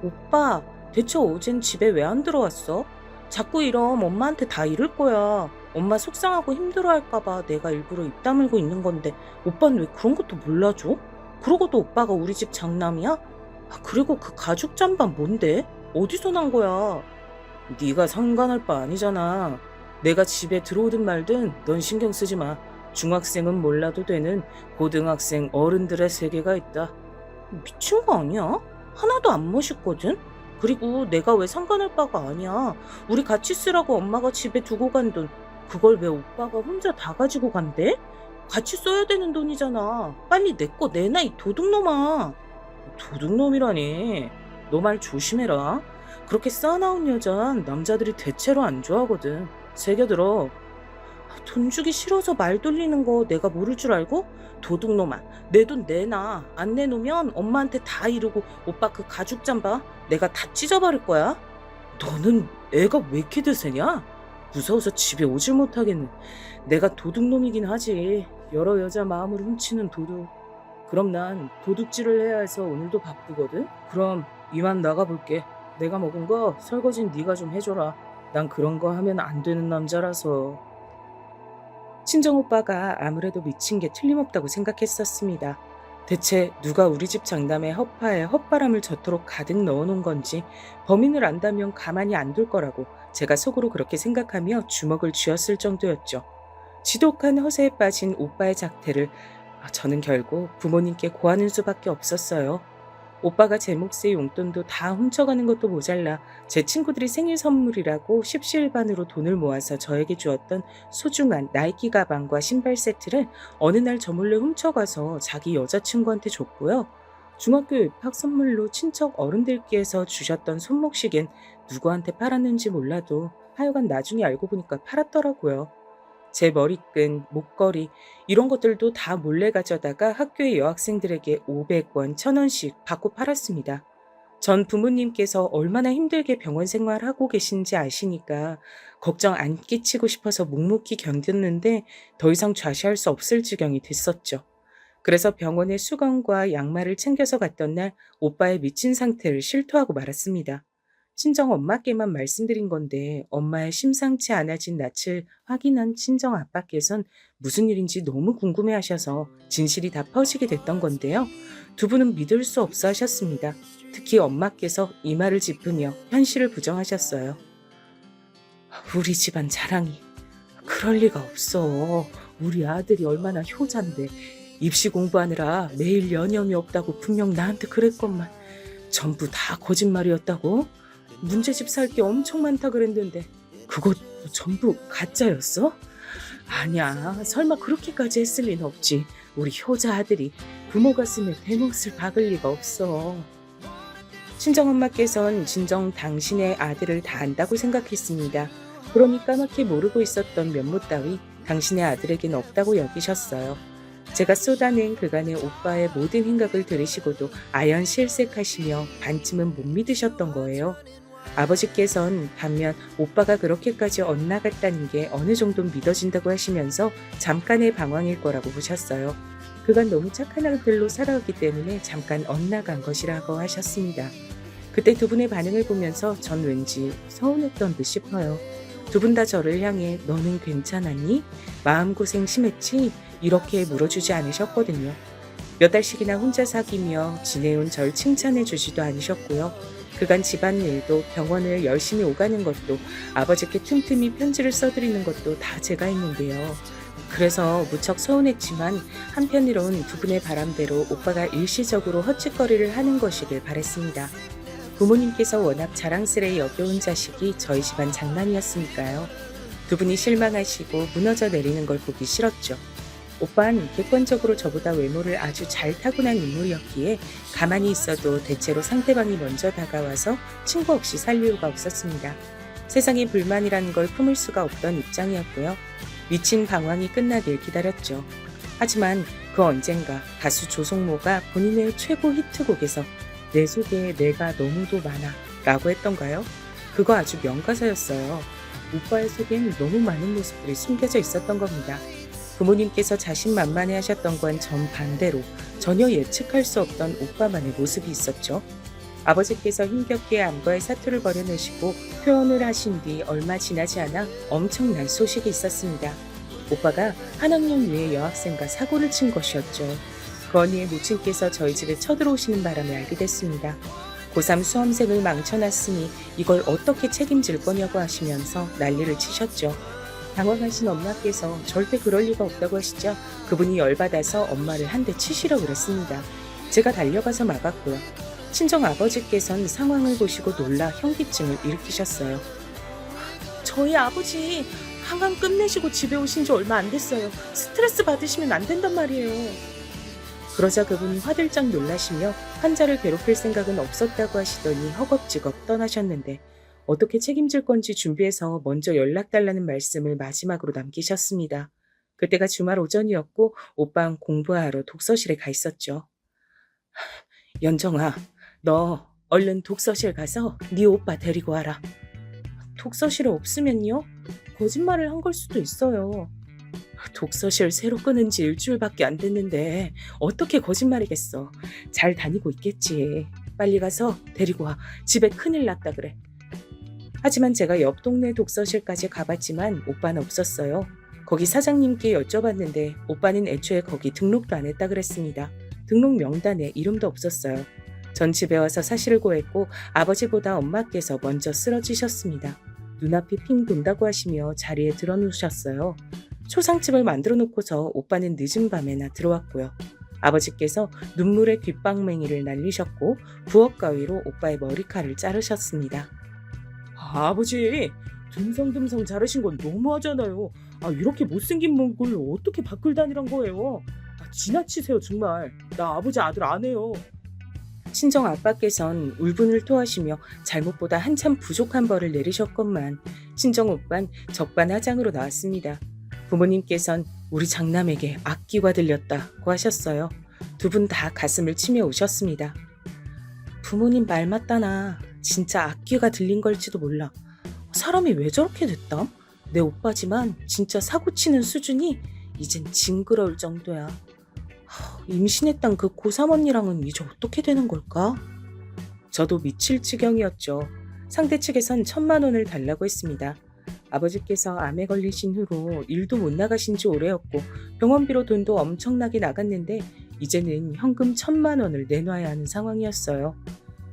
오빠, 대체 어젠 집에 왜 안 들어왔어? 자꾸 이러면 엄마한테 다 이럴 거야. 엄마 속상하고 힘들어할까봐 내가 일부러 입 다물고 있는 건데 오빠는 왜 그런 것도 몰라줘? 그러고도 오빠가 우리 집 장남이야? 그리고 그 가죽 잠바 뭔데? 어디서 난 거야? 네가 상관할 바 아니잖아. 내가 집에 들어오든 말든 넌 신경 쓰지 마. 중학생은 몰라도 되는 고등학생 어른들의 세계가 있다. 미친 거 아니야? 하나도 안 멋있거든? 그리고 내가 왜 상관할 바가 아니야. 우리 같이 쓰라고 엄마가 집에 두고 간 돈, 그걸 왜 오빠가 혼자 다 가지고 간대? 같이 써야 되는 돈이잖아. 빨리 내 거 내놔, 이 도둑놈아. 도둑놈이라니. 너 말 조심해라. 그렇게 쌓아나온 여잔 남자들이 대체로 안 좋아하거든. 새겨들어. 돈 주기 싫어서 말 돌리는 거 내가 모를 줄 알고? 도둑놈아, 내 돈 내놔. 안 내놓으면 엄마한테 다 이러고 오빠 그 가죽 잠바 내가 다 찢어버릴 거야. 너는 애가 왜 이렇게 드세냐? 무서워서 집에 오질 못하겠네. 내가 도둑놈이긴 하지. 여러 여자 마음을 훔치는 도둑. 그럼 난 도둑질을 해야 해서 오늘도 바쁘거든? 그럼 이만 나가볼게. 내가 먹은 거 설거지는 네가 좀 해줘라. 난 그런 거 하면 안 되는 남자라서. 친정오빠가 아무래도 미친 게 틀림없다고 생각했었습니다. 대체 누가 우리 집 장남의 허파에 헛바람을 저토록 가득 넣어놓은 건지 범인을 안다면 가만히 안 둘 거라고 제가 속으로 그렇게 생각하며 주먹을 쥐었을 정도였죠. 지독한 허세에 빠진 오빠의 작태를 저는 결국 부모님께 고하는 수밖에 없었어요. 오빠가 제 몫의 용돈도 다 훔쳐가는 것도 모자라 제 친구들이 생일 선물이라고 십시일반으로 돈을 모아서 저에게 주었던 소중한 나이키 가방과 신발 세트를 어느 날 저 몰래 훔쳐가서 자기 여자친구한테 줬고요. 중학교 입학 선물로 친척 어른들께서 주셨던 손목시계는 누구한테 팔았는지 몰라도 하여간 나중에 알고 보니까 팔았더라고요. 제 머리끈, 목걸이 이런 것들도 다 몰래 가져다가 학교의 여학생들에게 500원, 1000원씩 받고 팔았습니다. 전 부모님께서 얼마나 힘들게 병원 생활하고 계신지 아시니까 걱정 안 끼치고 싶어서 묵묵히 견뎠는데 더 이상 좌시할 수 없을 지경이 됐었죠. 그래서 병원에 수건과 양말을 챙겨서 갔던 날 오빠의 미친 상태를 실토하고 말았습니다. 친정 엄마께만 말씀드린 건데 엄마의 심상치 않아진 낯을 확인한 친정 아빠께선 무슨 일인지 너무 궁금해하셔서 진실이 다 퍼지게 됐던 건데요. 두 분은 믿을 수 없어 하셨습니다. 특히 엄마께서 이마를 짚으며 현실을 부정하셨어요. 우리 집안 자랑이 그럴 리가 없어. 우리 아들이 얼마나 효자인데 입시 공부하느라 매일 여념이 없다고 분명 나한테 그랬건만 전부 다 거짓말이었다고? 문제집 살 게 엄청 많다 그랬는데 그것도 전부 가짜였어? 아니야, 설마 그렇게까지 했을 리는 없지. 우리 효자 아들이 부모 가슴에 대못을 박을 리가 없어. 친정엄마께서는 진정 당신의 아들을 다 안다고 생각했습니다. 그러니 까맣게 모르고 있었던 면모 따위 당신의 아들에겐 없다고 여기셨어요. 제가 쏟아낸 그간의 오빠의 모든 행각을 들으시고도 아연 실색하시며 반쯤은 못 믿으셨던 거예요. 아버지께선 반면 오빠가 그렇게까지 엇나갔다는 게 어느 정도 믿어진다고 하시면서 잠깐의 방황일 거라고 보셨어요. 그간 너무 착한 아들로 살아왔기 때문에 잠깐 엇나간 것이라고 하셨습니다. 그때 두 분의 반응을 보면서 전 왠지 서운했던 듯 싶어요. 두 분 다 저를 향해 너는 괜찮았니? 마음고생 심했지? 이렇게 물어주지 않으셨거든요. 몇 달씩이나 혼자 사귀며 지내온 절 칭찬해 주지도 않으셨고요. 그간 집안일도 병원을 열심히 오가는 것도 아버지께 틈틈이 편지를 써드리는 것도 다 제가 했는데요. 그래서 무척 서운했지만 한편으론 두 분의 바람대로 오빠가 일시적으로 헛짓거리를 하는 것이길 바랬습니다. 부모님께서 워낙 자랑스레 여겨온 자식이 저희 집안 장남이었으니까요. 두 분이 실망하시고 무너져 내리는 걸 보기 싫었죠. 오빠는 객관적으로 저보다 외모를 아주 잘 타고난 인물이었기에 가만히 있어도 대체로 상대방이 먼저 다가와서 친구 없이 살 이유가 없었습니다. 세상에 불만이라는 걸 품을 수가 없던 입장이었고요. 미친 방황이 끝나길 기다렸죠. 하지만 그 언젠가 가수 조성모가 본인의 최고 히트곡에서 내 속에 내가 너무도 많아 라고 했던가요? 그거 아주 명가사였어요. 오빠의 속엔 너무 많은 모습들이 숨겨져 있었던 겁니다. 부모님께서 자신만만해 하셨던 건 정반대로 전혀 예측할 수 없던 오빠만의 모습이 있었죠. 아버지께서 힘겹게 암과의 사투를 벌여내시고 표현을 하신 뒤 얼마 지나지 않아 엄청난 소식이 있었습니다. 오빠가 한 학년 위의 여학생과 사고를 친 것이었죠. 그 언니의 모친께서 저희 집에 쳐들어오시는 바람에 알게 됐습니다. 고3 수험생을 망쳐놨으니 이걸 어떻게 책임질 거냐고 하시면서 난리를 치셨죠. 당황하신 엄마께서 절대 그럴 리가 없다고 하시자 그분이 열받아서 엄마를 한 대 치시려고 그랬습니다. 제가 달려가서 막았고요. 친정 아버지께선 상황을 보시고 놀라 현기증을 일으키셨어요. 저희 아버지 한강 끝내시고 집에 오신 지 얼마 안 됐어요. 스트레스 받으시면 안 된단 말이에요. 그러자 그분이 화들짝 놀라시며 환자를 괴롭힐 생각은 없었다고 하시더니 허겁지겁 떠나셨는데 어떻게 책임질 건지 준비해서 먼저 연락달라는 말씀을 마지막으로 남기셨습니다. 그때가 주말 오전이었고 오빠는 공부하러 독서실에 가 있었죠. 연정아, 너 얼른 독서실 가서 네 오빠 데리고 와라. 독서실에 없으면요? 거짓말을 한 걸 수도 있어요. 독서실 새로 끊은 지 일주일밖에 안 됐는데 어떻게 거짓말이겠어. 잘 다니고 있겠지. 빨리 가서 데리고 와. 집에 큰일 났다 그래. 하지만 제가 옆 동네 독서실까지 가봤지만 오빠는 없었어요. 거기 사장님께 여쭤봤는데 오빠는 애초에 거기 등록도 안 했다 그랬습니다. 등록 명단에 이름도 없었어요. 전 집에 와서 사실을 고했고 아버지보다 엄마께서 먼저 쓰러지셨습니다. 눈앞이 핑 돈다고 하시며 자리에 드러누셨어요. 초상집을 만들어 놓고서 오빠는 늦은 밤에나 들어왔고요. 아버지께서 눈물의 귓방맹이를 날리셨고 부엌 가위로 오빠의 머리칼을 자르셨습니다. 아버지, 듬성듬성 자르신 건 너무하잖아요. 이렇게 못생긴 목을 어떻게 밖을 다니란 거예요? 지나치세요 정말. 나 아버지 아들 안 해요. 친정 아빠께선 울분을 토하시며 잘못보다 한참 부족한 벌을 내리셨건만 친정 오빤 적반하장으로 나왔습니다. 부모님께선 우리 장남에게 악기가 들렸다고 하셨어요. 두 분 다 가슴을 치며 우셨습니다. 부모님 말 맞다나. 진짜 악귀가 들린 걸지도 몰라. 사람이 왜 저렇게 됐담? 내 오빠지만 진짜 사고치는 수준이 이젠 징그러울 정도야. 임신했던 그 고3 언니랑은 이제 어떻게 되는 걸까? 저도 미칠 지경이었죠. 상대 측에선 1,000만 원을 달라고 했습니다. 아버지께서 암에 걸리신 후로 일도 못 나가신 지 오래였고 병원비로 돈도 엄청나게 나갔는데 이제는 현금 1,000만 원을 내놔야 하는 상황이었어요.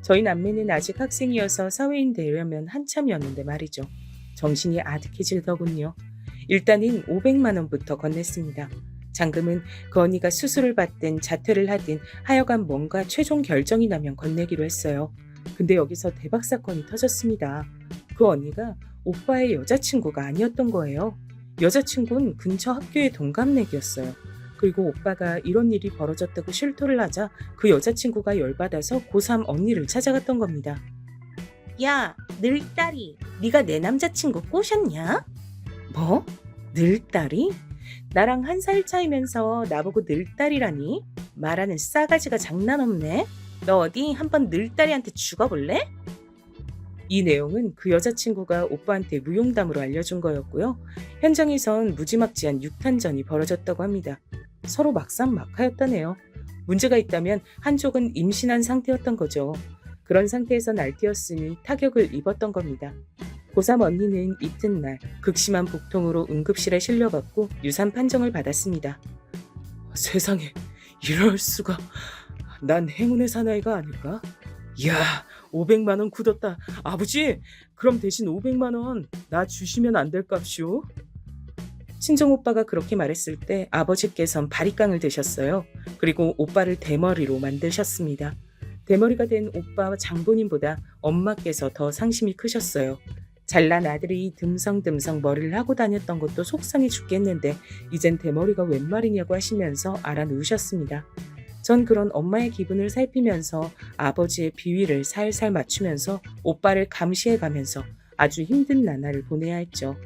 저희 남매는 아직 학생이어서 사회인 되려면 한참이었는데 말이죠. 정신이 아득해질더군요. 일단은 500만 원부터 건넸습니다. 잔금은 그 언니가 수술을 받든 자퇴를 하든 하여간 뭔가 최종 결정이 나면 건네기로 했어요. 근데 여기서 대박 사건이 터졌습니다. 그 언니가 오빠의 여자친구가 아니었던 거예요. 여자친구는 근처 학교의 동갑내기였어요. 그리고 오빠가 이런 일이 벌어졌다고 실토를 하자 그 여자친구가 열받아서 고3 언니를 찾아갔던 겁니다. 야, 늙다리, 네가 내 남자친구 꼬셨냐? 뭐? 늙다리? 나랑 1살 차이면서 나보고 늙다리라니? 말하는 싸가지가 장난 없네. 너 어디 한번 늙다리한테 죽어볼래? 이 내용은 그 여자친구가 오빠한테 무용담으로 알려준 거였고요. 현장에선 무지막지한 육탄전이 벌어졌다고 합니다. 서로 막상막하였다네요. 문제가 있다면 한쪽은 임신한 상태였던 거죠. 그런 상태에서 날뛰었으니 타격을 입었던 겁니다. 고3 언니는 이튿날 극심한 복통으로 응급실에 실려갔고 유산 판정을 받았습니다. 세상에, 이럴 수가. 난 행운의 사나이가 아닐까? 이야, 500만 원 굳었다. 아버지, 그럼 대신 500만 원 나 주시면 안 될까쇼? 친정오빠가 그렇게 말했을 때 아버지께선 바리깡을 드셨어요. 그리고 오빠를 대머리로 만드셨습니다. 대머리가 된 오빠 장본인보다 엄마께서 더 상심이 크셨어요. 잘난 아들이 듬성듬성 머리를 하고 다녔던 것도 속상해 죽겠는데 이젠 대머리가 웬 말이냐고 하시면서 알아누우셨습니다. 전 그런 엄마의 기분을 살피면서 아버지의 비위를 살살 맞추면서 오빠를 감시해가면서 아주 힘든 나날을 보내야 했죠.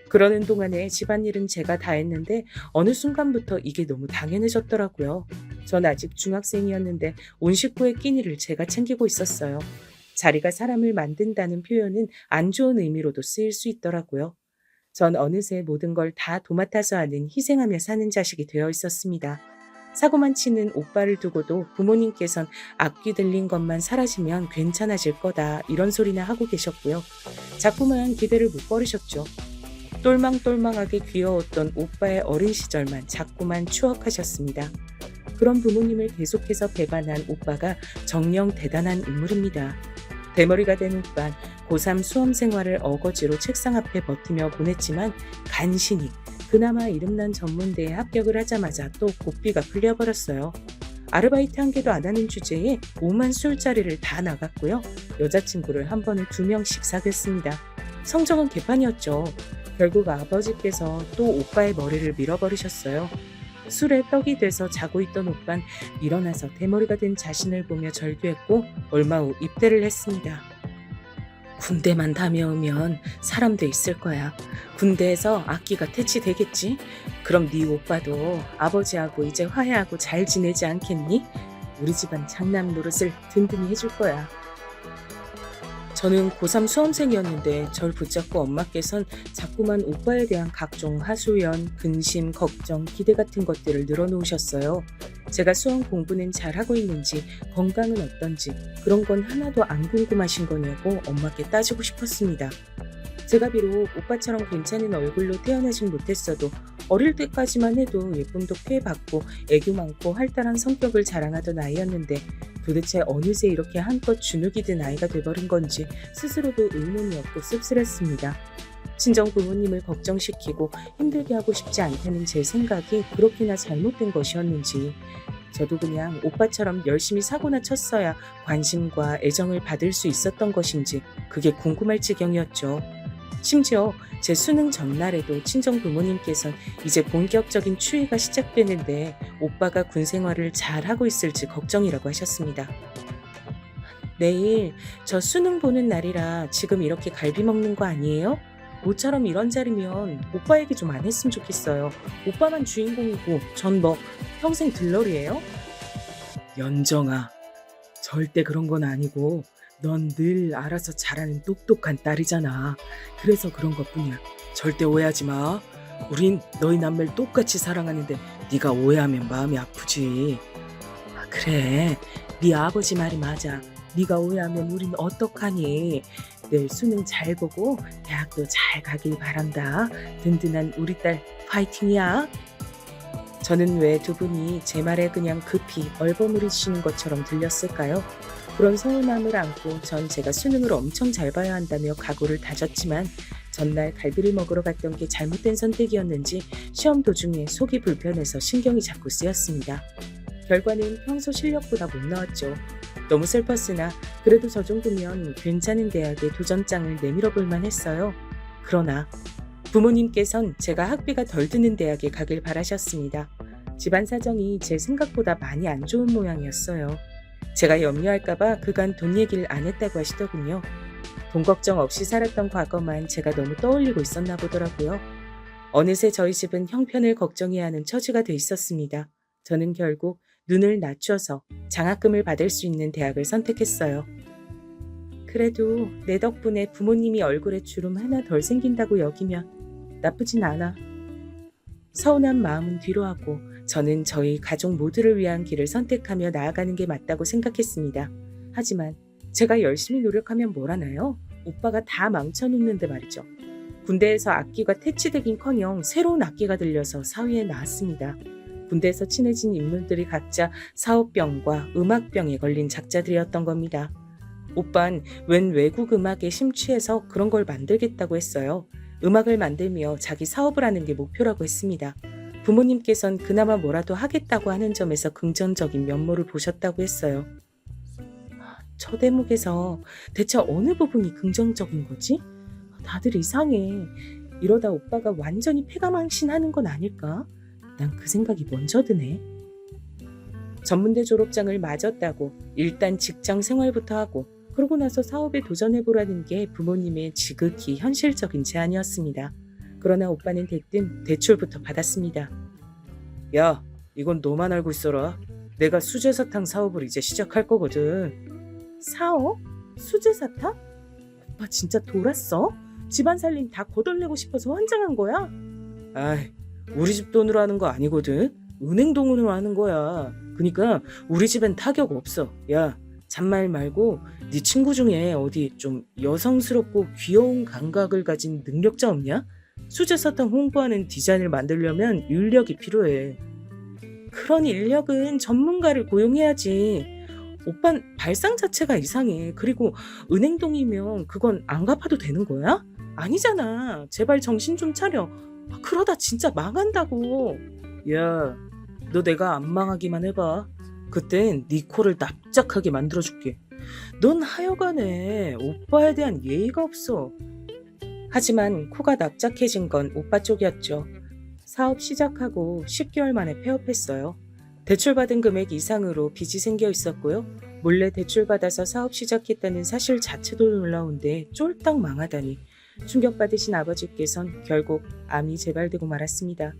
그러는 동안에 집안일은 제가 다 했는데 어느 순간부터 이게 너무 당연해졌더라고요. 전 아직 중학생이었는데 온 식구의 끼니를 제가 챙기고 있었어요. 자리가 사람을 만든다는 표현은 안 좋은 의미로도 쓰일 수 있더라고요. 전 어느새 모든 걸 다 도맡아서 하는 희생하며 사는 자식이 되어 있었습니다. 사고만 치는 오빠를 두고도 부모님께선 앞귀 들린 것만 사라지면 괜찮아질 거다 이런 소리나 하고 계셨고요. 자꾸만 기대를 못 버리셨죠. 똘망똘망하게 귀여웠던 오빠의 어린 시절만 자꾸만 추억하셨습니다. 그런 부모님을 계속해서 배반한 오빠가 정녕 대단한 인물입니다. 대머리가 된 오빤 고3 수험 생활을 어거지로 책상 앞에 버티며 보냈지만 간신히 그나마 이름난 전문대에 합격을 하자마자 또 고삐가 풀려버렸어요. 아르바이트 한 개도 안 하는 주제에 오만 술자리를 다 나갔고요. 여자친구를 한 번에 2명씩 사귀었습니다. 성적은 개판이었죠. 결국 아버지께서 또 오빠의 머리를 밀어버리셨어요. 술에 떡이 돼서 자고 있던 오빤 일어나서 대머리가 된 자신을 보며 절규했고 얼마 후 입대를 했습니다. 군대만 다녀오면 사람 돼 있을 거야. 군대에서 악기가 퇴치되겠지? 그럼 네 오빠도 아버지하고 이제 화해하고 잘 지내지 않겠니? 우리 집안 장남 노릇을 든든히 해줄 거야. 저는 고3 수험생이었는데 절 붙잡고 엄마께선 자꾸만 오빠에 대한 각종 하소연, 근심, 걱정, 기대 같은 것들을 늘어놓으셨어요. 제가 수험 공부는 잘하고 있는지, 건강은 어떤지 그런 건 하나도 안 궁금하신 거냐고 엄마께 따지고 싶었습니다. 제가 비록 오빠처럼 괜찮은 얼굴로 태어나진 못했어도 어릴 때까지만 해도 예쁨도 꽤 받고 애교 많고 활달한 성격을 자랑하던 아이였는데 도대체 어느새 이렇게 한껏 주눅이 든 아이가 돼버린 건지 스스로도 의문이었고 씁쓸했습니다. 친정 부모님을 걱정시키고 힘들게 하고 싶지 않다는 제 생각이 그렇게나 잘못된 것이었는지 저도 그냥 오빠처럼 열심히 사고나 쳤어야 관심과 애정을 받을 수 있었던 것인지 그게 궁금할 지경이었죠. 심지어 제 수능 전날에도 친정 부모님께선 이제 본격적인 추위가 시작되는데 오빠가 군 생활을 잘 하고 있을지 걱정이라고 하셨습니다. 내일 저 수능 보는 날이라 지금 이렇게 갈비 먹는 거 아니에요? 모처럼 이런 자리면 오빠 얘기 좀 안 했으면 좋겠어요. 오빠만 주인공이고 전 뭐 평생 들러리예요? 연정아, 절대 그런 건 아니고 넌 늘 알아서 잘하는 똑똑한 딸이잖아. 그래서 그런 것뿐이야. 절대 오해하지 마. 우린 너희 남매를 똑같이 사랑하는데 네가 오해하면 마음이 아프지. 그래, 네 아버지 말이 맞아. 네가 오해하면 우린 어떡하니. 내일 수능 잘 보고 대학도 잘 가길 바란다. 든든한 우리 딸 파이팅이야. 저는 왜 두 분이 제 말에 그냥 급히 얼버무리시는 것처럼 들렸을까요? 그런 서운함을 안고 전 제가 수능을 엄청 잘 봐야 한다며 각오를 다졌지만 전날 갈비를 먹으러 갔던 게 잘못된 선택이었는지 시험 도중에 속이 불편해서 신경이 자꾸 쓰였습니다. 결과는 평소 실력보다 못 나왔죠. 너무 슬펐으나 그래도 저 정도면 괜찮은 대학에 도전장을 내밀어 볼 만했어요. 그러나 부모님께선 제가 학비가 덜 드는 대학에 가길 바라셨습니다. 집안 사정이 제 생각보다 많이 안 좋은 모양이었어요. 제가 염려할까봐 그간 돈 얘기를 안 했다고 하시더군요. 돈 걱정 없이 살았던 과거만 제가 너무 떠올리고 있었나 보더라고요. 어느새 저희 집은 형편을 걱정해야 하는 처지가 돼 있었습니다. 저는 결국 눈을 낮춰서 장학금을 받을 수 있는 대학을 선택했어요. 그래도 내 덕분에 부모님이 얼굴에 주름 하나 덜 생긴다고 여기면 나쁘진 않아. 서운한 마음은 뒤로하고 저는 저희 가족 모두를 위한 길을 선택하며 나아가는 게 맞다고 생각했습니다. 하지만 제가 열심히 노력하면 뭘 하나요? 오빠가 다 망쳐놓는데 말이죠. 군대에서 악기가 퇴치되긴커녕 새로운 악기가 들려서 사위에 나왔습니다. 군대에서 친해진 인물들이 각자 사업병과 음악병에 걸린 작자들이었던 겁니다. 오빤 웬 외국 음악에 심취해서 그런 걸 만들겠다고 했어요. 음악을 만들며 자기 사업을 하는 게 목표라고 했습니다. 부모님께선 그나마 뭐라도 하겠다고 하는 점에서 긍정적인 면모를 보셨다고 했어요. 저 대목에서 대체 어느 부분이 긍정적인 거지? 다들 이상해. 이러다 오빠가 완전히 패가망신하는 건 아닐까? 난 그 생각이 먼저 드네. 전문대 졸업장을 맞았다고 일단 직장 생활부터 하고 그러고 나서 사업에 도전해보라는 게 부모님의 지극히 현실적인 제안이었습니다. 그러나 오빠는 대뜸 대출부터 받았습니다. 야, 이건 너만 알고 있어라. 내가 수제사탕 사업을 이제 시작할 거거든. 사업? 수제사탕? 오빠 진짜 돌았어? 집안 살림 다 거덜내고 싶어서 환장한 거야? 아이, 우리 집 돈으로 하는 거 아니거든. 은행 돈으로 하는 거야. 그니까 우리 집엔 타격 없어. 야, 잔말 말고 네 친구 중에 어디 좀 여성스럽고 귀여운 감각을 가진 능력자 없냐? 수제사탕 홍보하는 디자인을 만들려면 인력이 필요해. 그런 인력은 전문가를 고용해야지. 오빤 발상 자체가 이상해. 그리고 은행동이면 그건 안 갚아도 되는 거야? 아니잖아. 제발 정신 좀 차려. 그러다 진짜 망한다고. 야, 너 내가 안 망하기만 해봐. 그땐 네 코를 납작하게 만들어줄게. 넌 하여간에 오빠에 대한 예의가 없어. 하지만 코가 납작해진 건 오빠 쪽이었죠. 사업 시작하고 10개월 만에 폐업했어요. 대출받은 금액 이상으로 빚이 생겨 있었고요. 몰래 대출받아서 사업 시작했다는 사실 자체도 놀라운데 쫄딱 망하다니. 충격받으신 아버지께선 결국 암이 재발되고 말았습니다.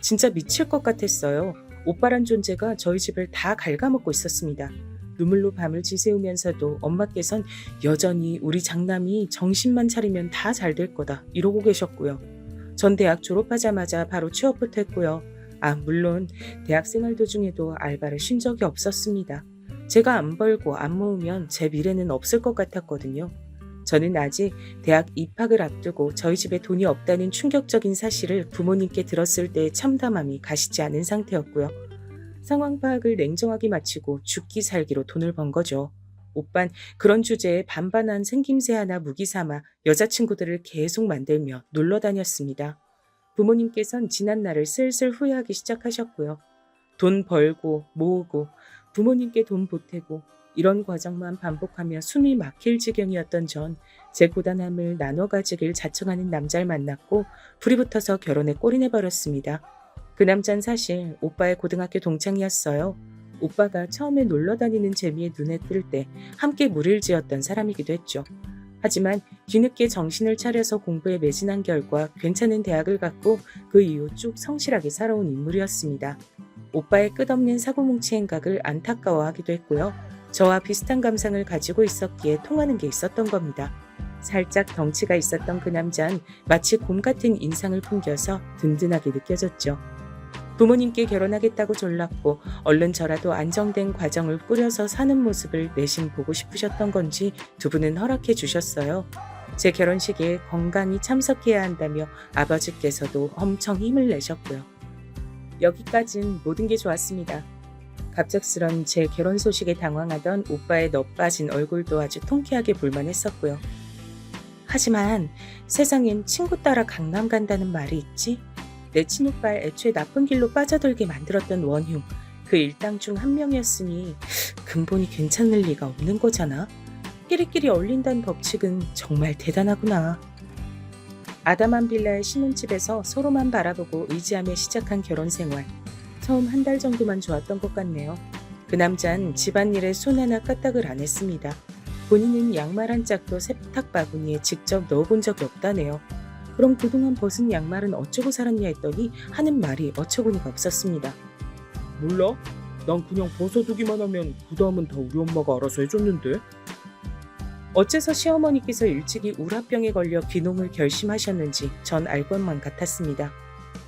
진짜 미칠 것 같았어요. 오빠란 존재가 저희 집을 다 갉아먹고 있었습니다. 눈물로 밤을 지새우면서도 엄마께선 여전히 우리 장남이 정신만 차리면 다 잘 될 거다 이러고 계셨고요. 전 대학 졸업하자마자 바로 취업부터 했고요. 물론 대학 생활 도중에도 알바를 쉰 적이 없었습니다. 제가 안 벌고 안 모으면 제 미래는 없을 것 같았거든요. 저는 아직 대학 입학을 앞두고 저희 집에 돈이 없다는 충격적인 사실을 부모님께 들었을 때의 참담함이 가시지 않은 상태였고요. 상황 파악을 냉정하게 마치고 죽기 살기로 돈을 번 거죠. 오빤 그런 주제에 반반한 생김새 하나 무기 삼아 여자친구들을 계속 만들며 놀러 다녔습니다. 부모님께선 지난 날을 슬슬 후회하기 시작하셨고요. 돈 벌고 모으고 부모님께 돈 보태고 이런 과정만 반복하며 숨이 막힐 지경이었던 전 제 고단함을 나눠 가지길 자청하는 남자를 만났고 불이 붙어서 결혼에 골인해버렸습니다. 그 남자는 사실 오빠의 고등학교 동창이었어요. 오빠가 처음에 놀러 다니는 재미에 눈에 띌 때 함께 무리를 지었던 사람이기도 했죠. 하지만 뒤늦게 정신을 차려서 공부에 매진한 결과 괜찮은 대학을 갔고 그 이후 쭉 성실하게 살아온 인물이었습니다. 오빠의 끝없는 사고뭉치 행각을 안타까워하기도 했고요. 저와 비슷한 감상을 가지고 있었기에 통하는 게 있었던 겁니다. 살짝 덩치가 있었던 그 남자는 마치 곰 같은 인상을 풍겨서 든든하게 느껴졌죠. 부모님께 결혼하겠다고 졸랐고 얼른 저라도 안정된 과정을 꾸려서 사는 모습을 내심 보고 싶으셨던 건지 두 분은 허락해 주셨어요. 제 결혼식에 건강히 참석해야 한다며 아버지께서도 엄청 힘을 내셨고요. 여기까진 모든 게 좋았습니다. 갑작스런 제 결혼 소식에 당황하던 오빠의 넛빠진 얼굴도 아주 통쾌하게 볼만했었고요. 하지만 세상엔 친구 따라 강남 간다는 말이 있지? 내 친오빠를 애초에 나쁜 길로 빠져들게 만들었던 원흉, 그 일당 중 한 명이었으니 근본이 괜찮을 리가 없는 거잖아. 끼리끼리 어울린다는 법칙은 정말 대단하구나. 아담한 빌라의 신혼집에서 서로만 바라보고 의지하며 시작한 결혼 생활. 처음 한 달 정도만 좋았던 것 같네요. 그 남자는 집안일에 손 하나 까딱을 안 했습니다. 본인은 양말 한 짝도 세탁 바구니에 직접 넣어본 적이 없다네요. 그럼 그동안 벗은 양말은 어쩌고 살았냐 했더니 하는 말이 어처구니가 없었습니다. 몰라? 난 그냥 벗어두기만 하면 그 다음은 다 우리 엄마가 알아서 해줬는데. 어째서 시어머니께서 일찍이 우라병에 걸려 귀농을 결심하셨는지 전 알 것만 같았습니다.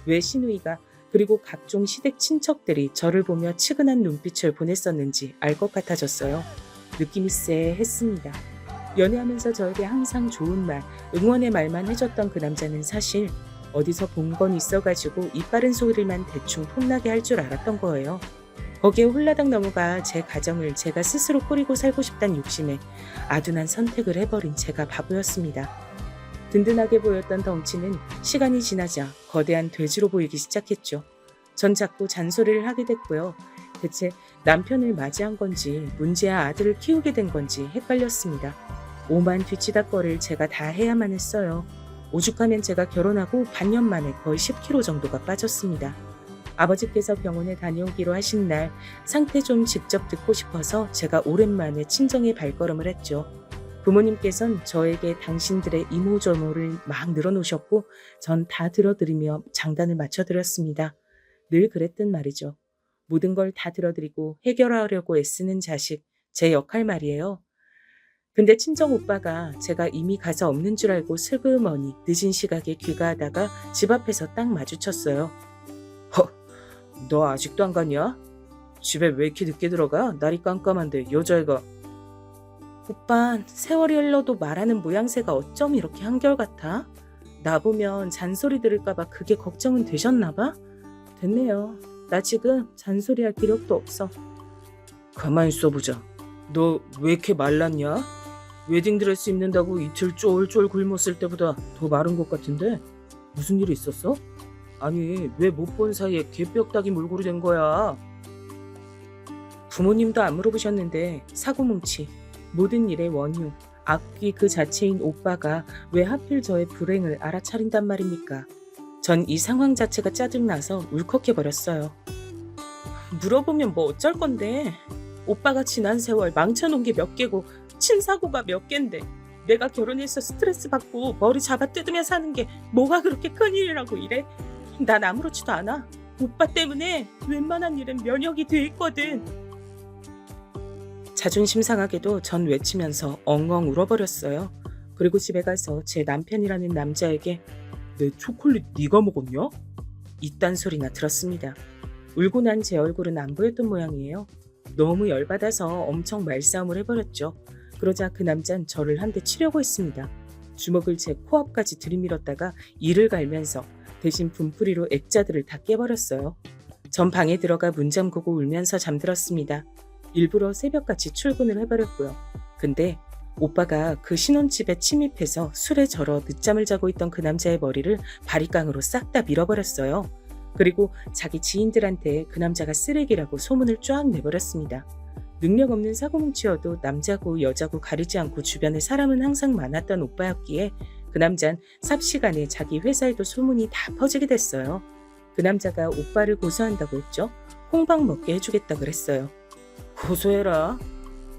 왜 시누이가 그리고 각종 시댁 친척들이 저를 보며 측은한 눈빛을 보냈었는지 알 것 같아졌어요. 느낌이 쎄했습니다. 연애하면서 저에게 항상 좋은 말, 응원의 말만 해줬던 그 남자는 사실 어디서 본 건 있어가지고 이빠른 소리만 대충 폼나게 할 줄 알았던 거예요. 거기에 홀라당 넘어가 제 가정을 제가 스스로 꾸리고 살고 싶다는 욕심에 아둔한 선택을 해버린 제가 바보였습니다. 든든하게 보였던 덩치는 시간이 지나자 거대한 돼지로 보이기 시작했죠. 전 자꾸 잔소리를 하게 됐고요. 대체 남편을 맞이한 건지 문제아 아들을 키우게 된 건지 헷갈렸습니다. 오만 뒤치다꺼리를 제가 다 해야만 했어요. 오죽하면 제가 결혼하고 반년 만에 거의 10kg 정도가 빠졌습니다. 아버지께서 병원에 다녀오기로 하신 날 상태 좀 직접 듣고 싶어서 제가 오랜만에 친정에 발걸음을 했죠. 부모님께선 저에게 당신들의 이모저모를 막 늘어놓으셨고 전 다 들어드리며 장단을 맞춰드렸습니다. 늘 그랬던 말이죠. 모든 걸 다 들어드리고 해결하려고 애쓰는 자식, 제 역할 말이에요. 근데 친정 오빠가 제가 이미 가서 없는 줄 알고 슬그머니 늦은 시각에 귀가하다가 집 앞에서 딱 마주쳤어요. 너 아직도 안 갔냐? 집에 왜 이렇게 늦게 들어가? 날이 깜깜한데 여자애가. 오빤 세월이 흘러도 말하는 모양새가 어쩜 이렇게 한결같아? 나보면 잔소리 들을까봐 그게 걱정은 되셨나봐? 됐네요. 나 지금 잔소리할 기력도 없어. 가만히 있어보자. 너 왜 이렇게 말랐냐? 웨딩드레스 입는다고 이틀 쫄쫄 굶었을 때보다 더 마른 것 같은데? 무슨 일이 있었어? 아니 왜 못 본 사이에 개뼈다귀 몰골이 된 거야? 부모님도 안 물어보셨는데 사고뭉치, 모든 일의 원흉, 악귀 그 자체인 오빠가 왜 하필 저의 불행을 알아차린단 말입니까? 전 이 상황 자체가 짜증나서 울컥해버렸어요. 물어보면 뭐 어쩔 건데? 오빠가 지난 세월 망쳐놓은 게 몇 개고 친사고가 몇 갠데 내가 결혼해서 스트레스 받고 머리 잡아 뜯으며 사는 게 뭐가 그렇게 큰일이라고 이래? 난 아무렇지도 않아. 오빠 때문에 웬만한 일은 면역이 돼 있거든. 자존심 상하게도 전 외치면서 엉엉 울어버렸어요. 그리고 집에 가서 제 남편이라는 남자에게 내 초콜릿 네가 먹었냐? 이딴 소리나 들었습니다. 울고 난 제 얼굴은 안 보였던 모양이에요. 너무 열받아서 엄청 말싸움을 해버렸죠. 그러자 그 남자는 저를 한 대 치려고 했습니다. 주먹을 제 코앞까지 들이밀었다가 이를 갈면서 대신 분풀이로 액자들을 다 깨버렸어요. 전 방에 들어가 문 잠그고 울면서 잠들었습니다. 일부러 새벽같이 출근을 해버렸고요. 근데 오빠가 그 신혼집에 침입해서 술에 절어 늦잠을 자고 있던 그 남자의 머리를 바리깡으로 싹 다 밀어버렸어요. 그리고 자기 지인들한테 그 남자가 쓰레기라고 소문을 쫙 내버렸습니다. 능력 없는 사고뭉치여도 남자고 여자고 가리지 않고 주변에 사람은 항상 많았던 오빠였기에 그 남잔 삽시간에 자기 회사에도 소문이 다 퍼지게 됐어요. 그 남자가 오빠를 고소한다고 했죠. 홍박 먹게 해주겠다 그랬어요. 고소해라.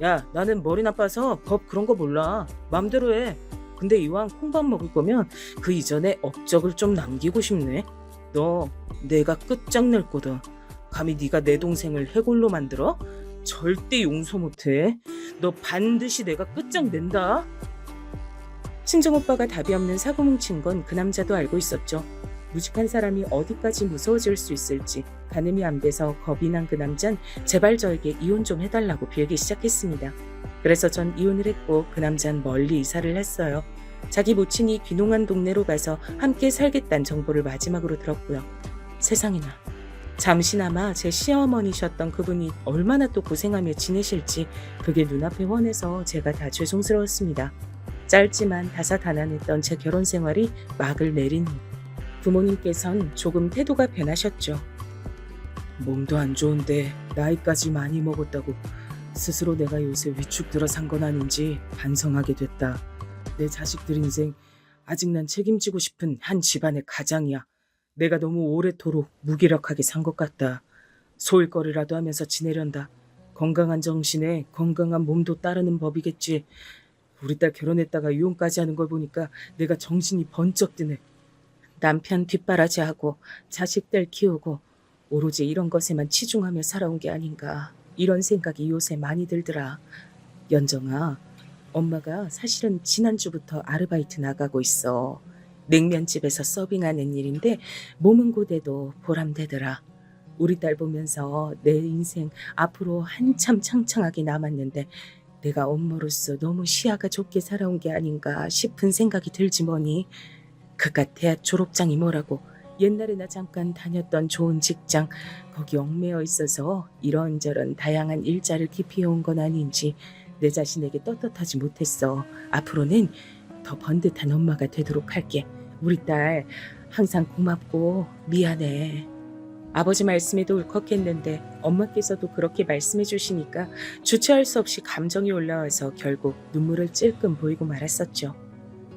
야, 나는 머리 나빠서 법 그런 거 몰라. 맘대로 해. 근데 이왕 콩밥 먹을 거면 그 이전에 업적을 좀 남기고 싶네. 너 내가 끝장낼 거다. 감히 네가 내 동생을 해골로 만들어? 절대 용서 못해. 너 반드시 내가 끝장낸다. 친정오빠가 답이 없는 사고뭉친 건 그 남자도 알고 있었죠. 무식한 사람이 어디까지 무서워질 수 있을지 가늠이 안 돼서 겁이 난 그 남잔 제발 저에게 이혼 좀 해달라고 빌기 시작했습니다. 그래서 전 이혼을 했고 그 남잔 멀리 이사를 했어요. 자기 모친이 귀농한 동네로 가서 함께 살겠다는 정보를 마지막으로 들었고요. 세상에나 잠시나마 제 시어머니셨던 그분이 얼마나 또 고생하며 지내실지 그게 눈앞에 훤해서 제가 다 죄송스러웠습니다. 짧지만 다사다난했던 제 결혼 생활이 막을 내린 후 부모님께선 조금 태도가 변하셨죠. 몸도 안 좋은데 나이까지 많이 먹었다고 스스로 내가 요새 위축 들어 산 건 아닌지 반성하게 됐다. 내 자식들 인생 아직 난 책임지고 싶은 한 집안의 가장이야. 내가 너무 오래도록 무기력하게 산 것 같다. 소일거리라도 하면서 지내련다. 건강한 정신에 건강한 몸도 따르는 법이겠지. 우리 딸 결혼했다가 이혼까지 하는 걸 보니까 내가 정신이 번쩍 드네. 남편 뒷바라지하고 자식들 키우고 오로지 이런 것에만 치중하며 살아온 게 아닌가. 이런 생각이 요새 많이 들더라. 연정아, 엄마가 사실은 지난주부터 아르바이트 나가고 있어. 냉면집에서 서빙하는 일인데 몸은 고돼도 보람되더라. 우리 딸 보면서 내 인생 앞으로 한참 창창하게 남았는데 내가 엄마로서 너무 시야가 좁게 살아온 게 아닌가 싶은 생각이 들지 뭐니. 그깟 대학 졸업장이 뭐라고, 옛날에 나 잠깐 다녔던 좋은 직장 거기 얽매여 있어서 이런저런 다양한 일자를 기피해온 건 아닌지 내 자신에게 떳떳하지 못했어. 앞으로는 더 번듯한 엄마가 되도록 할게. 우리 딸 항상 고맙고 미안해. 아버지 말씀에도 울컥했는데 엄마께서도 그렇게 말씀해 주시니까 주체할 수 없이 감정이 올라와서 결국 눈물을 찔끔 보이고 말았었죠.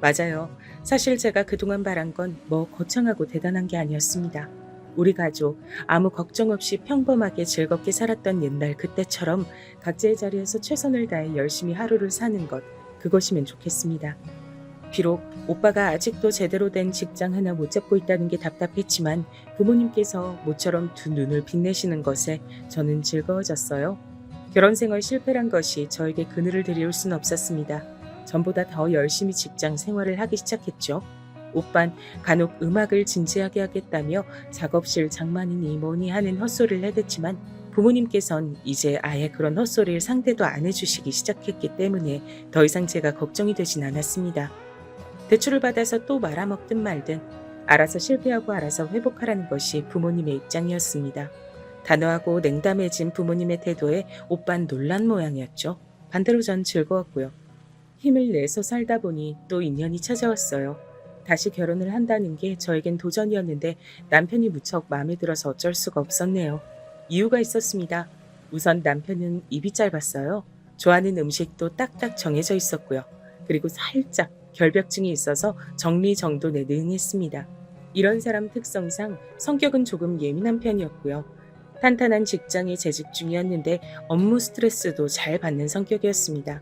맞아요. 사실 제가 그동안 바란 건 뭐 거창하고 대단한 게 아니었습니다. 우리 가족 아무 걱정 없이 평범하게 즐겁게 살았던 옛날 그때처럼 각자의 자리에서 최선을 다해 열심히 하루를 사는 것, 그것이면 좋겠습니다. 비록 오빠가 아직도 제대로 된 직장 하나 못 잡고 있다는 게 답답했지만 부모님께서 모처럼 두 눈을 빛내시는 것에 저는 즐거워졌어요. 결혼 생활 실패란 것이 저에게 그늘을 들이울 수는 없었습니다. 전보다 더 열심히 직장 생활을 하기 시작했죠. 오빤 간혹 음악을 진지하게 하겠다며 작업실 장만이니 뭐니 하는 헛소리를 해댔지만 부모님께선 이제 아예 그런 헛소리를 상대도 안 해주시기 시작했기 때문에 더 이상 제가 걱정이 되진 않았습니다. 대출을 받아서 또 말아먹든 말든 알아서 실패하고 알아서 회복하라는 것이 부모님의 입장이었습니다. 단호하고 냉담해진 부모님의 태도에 오빤 놀란 모양이었죠. 반대로 전 즐거웠고요. 힘을 내서 살다 보니 또 인연이 찾아왔어요. 다시 결혼을 한다는 게 저에겐 도전이었는데 남편이 무척 마음에 들어서 어쩔 수가 없었네요. 이유가 있었습니다. 우선 남편은 입이 짧았어요. 좋아하는 음식도 딱딱 정해져 있었고요. 그리고 살짝 결벽증이 있어서 정리정돈에 능했습니다. 이런 사람 특성상 성격은 조금 예민한 편이었고요. 탄탄한 직장에 재직 중이었는데 업무 스트레스도 잘 받는 성격이었습니다.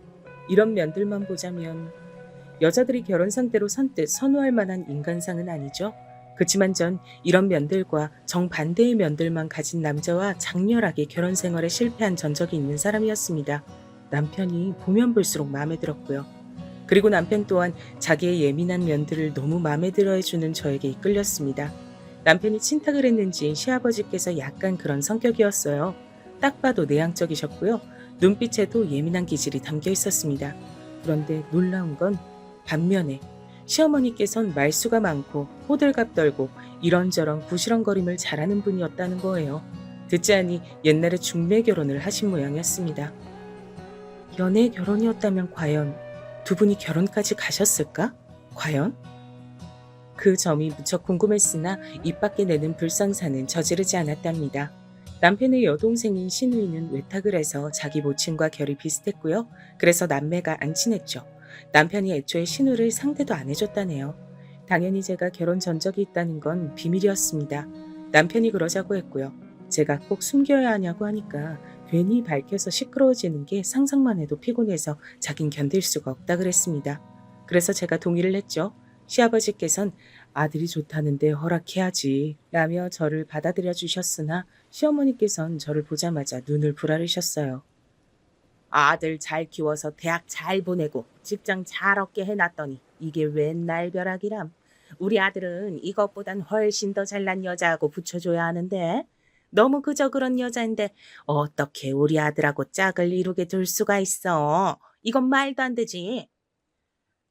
이런 면들만 보자면 여자들이 결혼 상대로 선뜻 선호할 만한 인간상은 아니죠. 그치만 전 이런 면들과 정반대의 면들만 가진 남자와 장렬하게 결혼 생활에 실패한 전적이 있는 사람이었습니다. 남편이 보면 볼수록 마음에 들었고요. 그리고 남편 또한 자기의 예민한 면들을 너무 마음에 들어 해주는 저에게 이끌렸습니다. 남편이 친탁을 했는지 시아버지께서 약간 그런 성격이었어요. 딱 봐도 내향적이셨고요. 눈빛에도 예민한 기질이 담겨 있었습니다. 그런데 놀라운 건 반면에 시어머니께선 말수가 많고 호들갑 떨고 이런저런 부시렁거림을 잘하는 분이었다는 거예요. 듣지 않니 옛날에 중매 결혼을 하신 모양이었습니다. 연애 결혼이었다면 과연 두 분이 결혼까지 가셨을까? 과연? 그 점이 무척 궁금했으나 입 밖에 내는 불상사는 저지르지 않았답니다. 남편의 여동생인 신우이는 외탁을 해서 자기 모친과 결이 비슷했고요. 그래서 남매가 안 친했죠. 남편이 애초에 신우를 상대도 안 해줬다네요. 당연히 제가 결혼 전적이 있다는 건 비밀이었습니다. 남편이 그러자고 했고요. 제가 꼭 숨겨야 하냐고 하니까 괜히 밝혀서 시끄러워지는 게 상상만 해도 피곤해서 자긴 견딜 수가 없다 그랬습니다. 그래서 제가 동의를 했죠. 시아버지께선 아들이 좋다는데 허락해야지 라며 저를 받아들여 주셨으나 시어머니께선 저를 보자마자 눈을 부라르셨어요. 아들 잘 키워서 대학 잘 보내고 직장 잘 얻게 해놨더니 이게 웬 날벼락이람. 우리 아들은 이것보단 훨씬 더 잘난 여자하고 붙여줘야 하는데 너무 그저 그런 여자인데 어떻게 우리 아들하고 짝을 이루게 둘 수가 있어. 이건 말도 안 되지.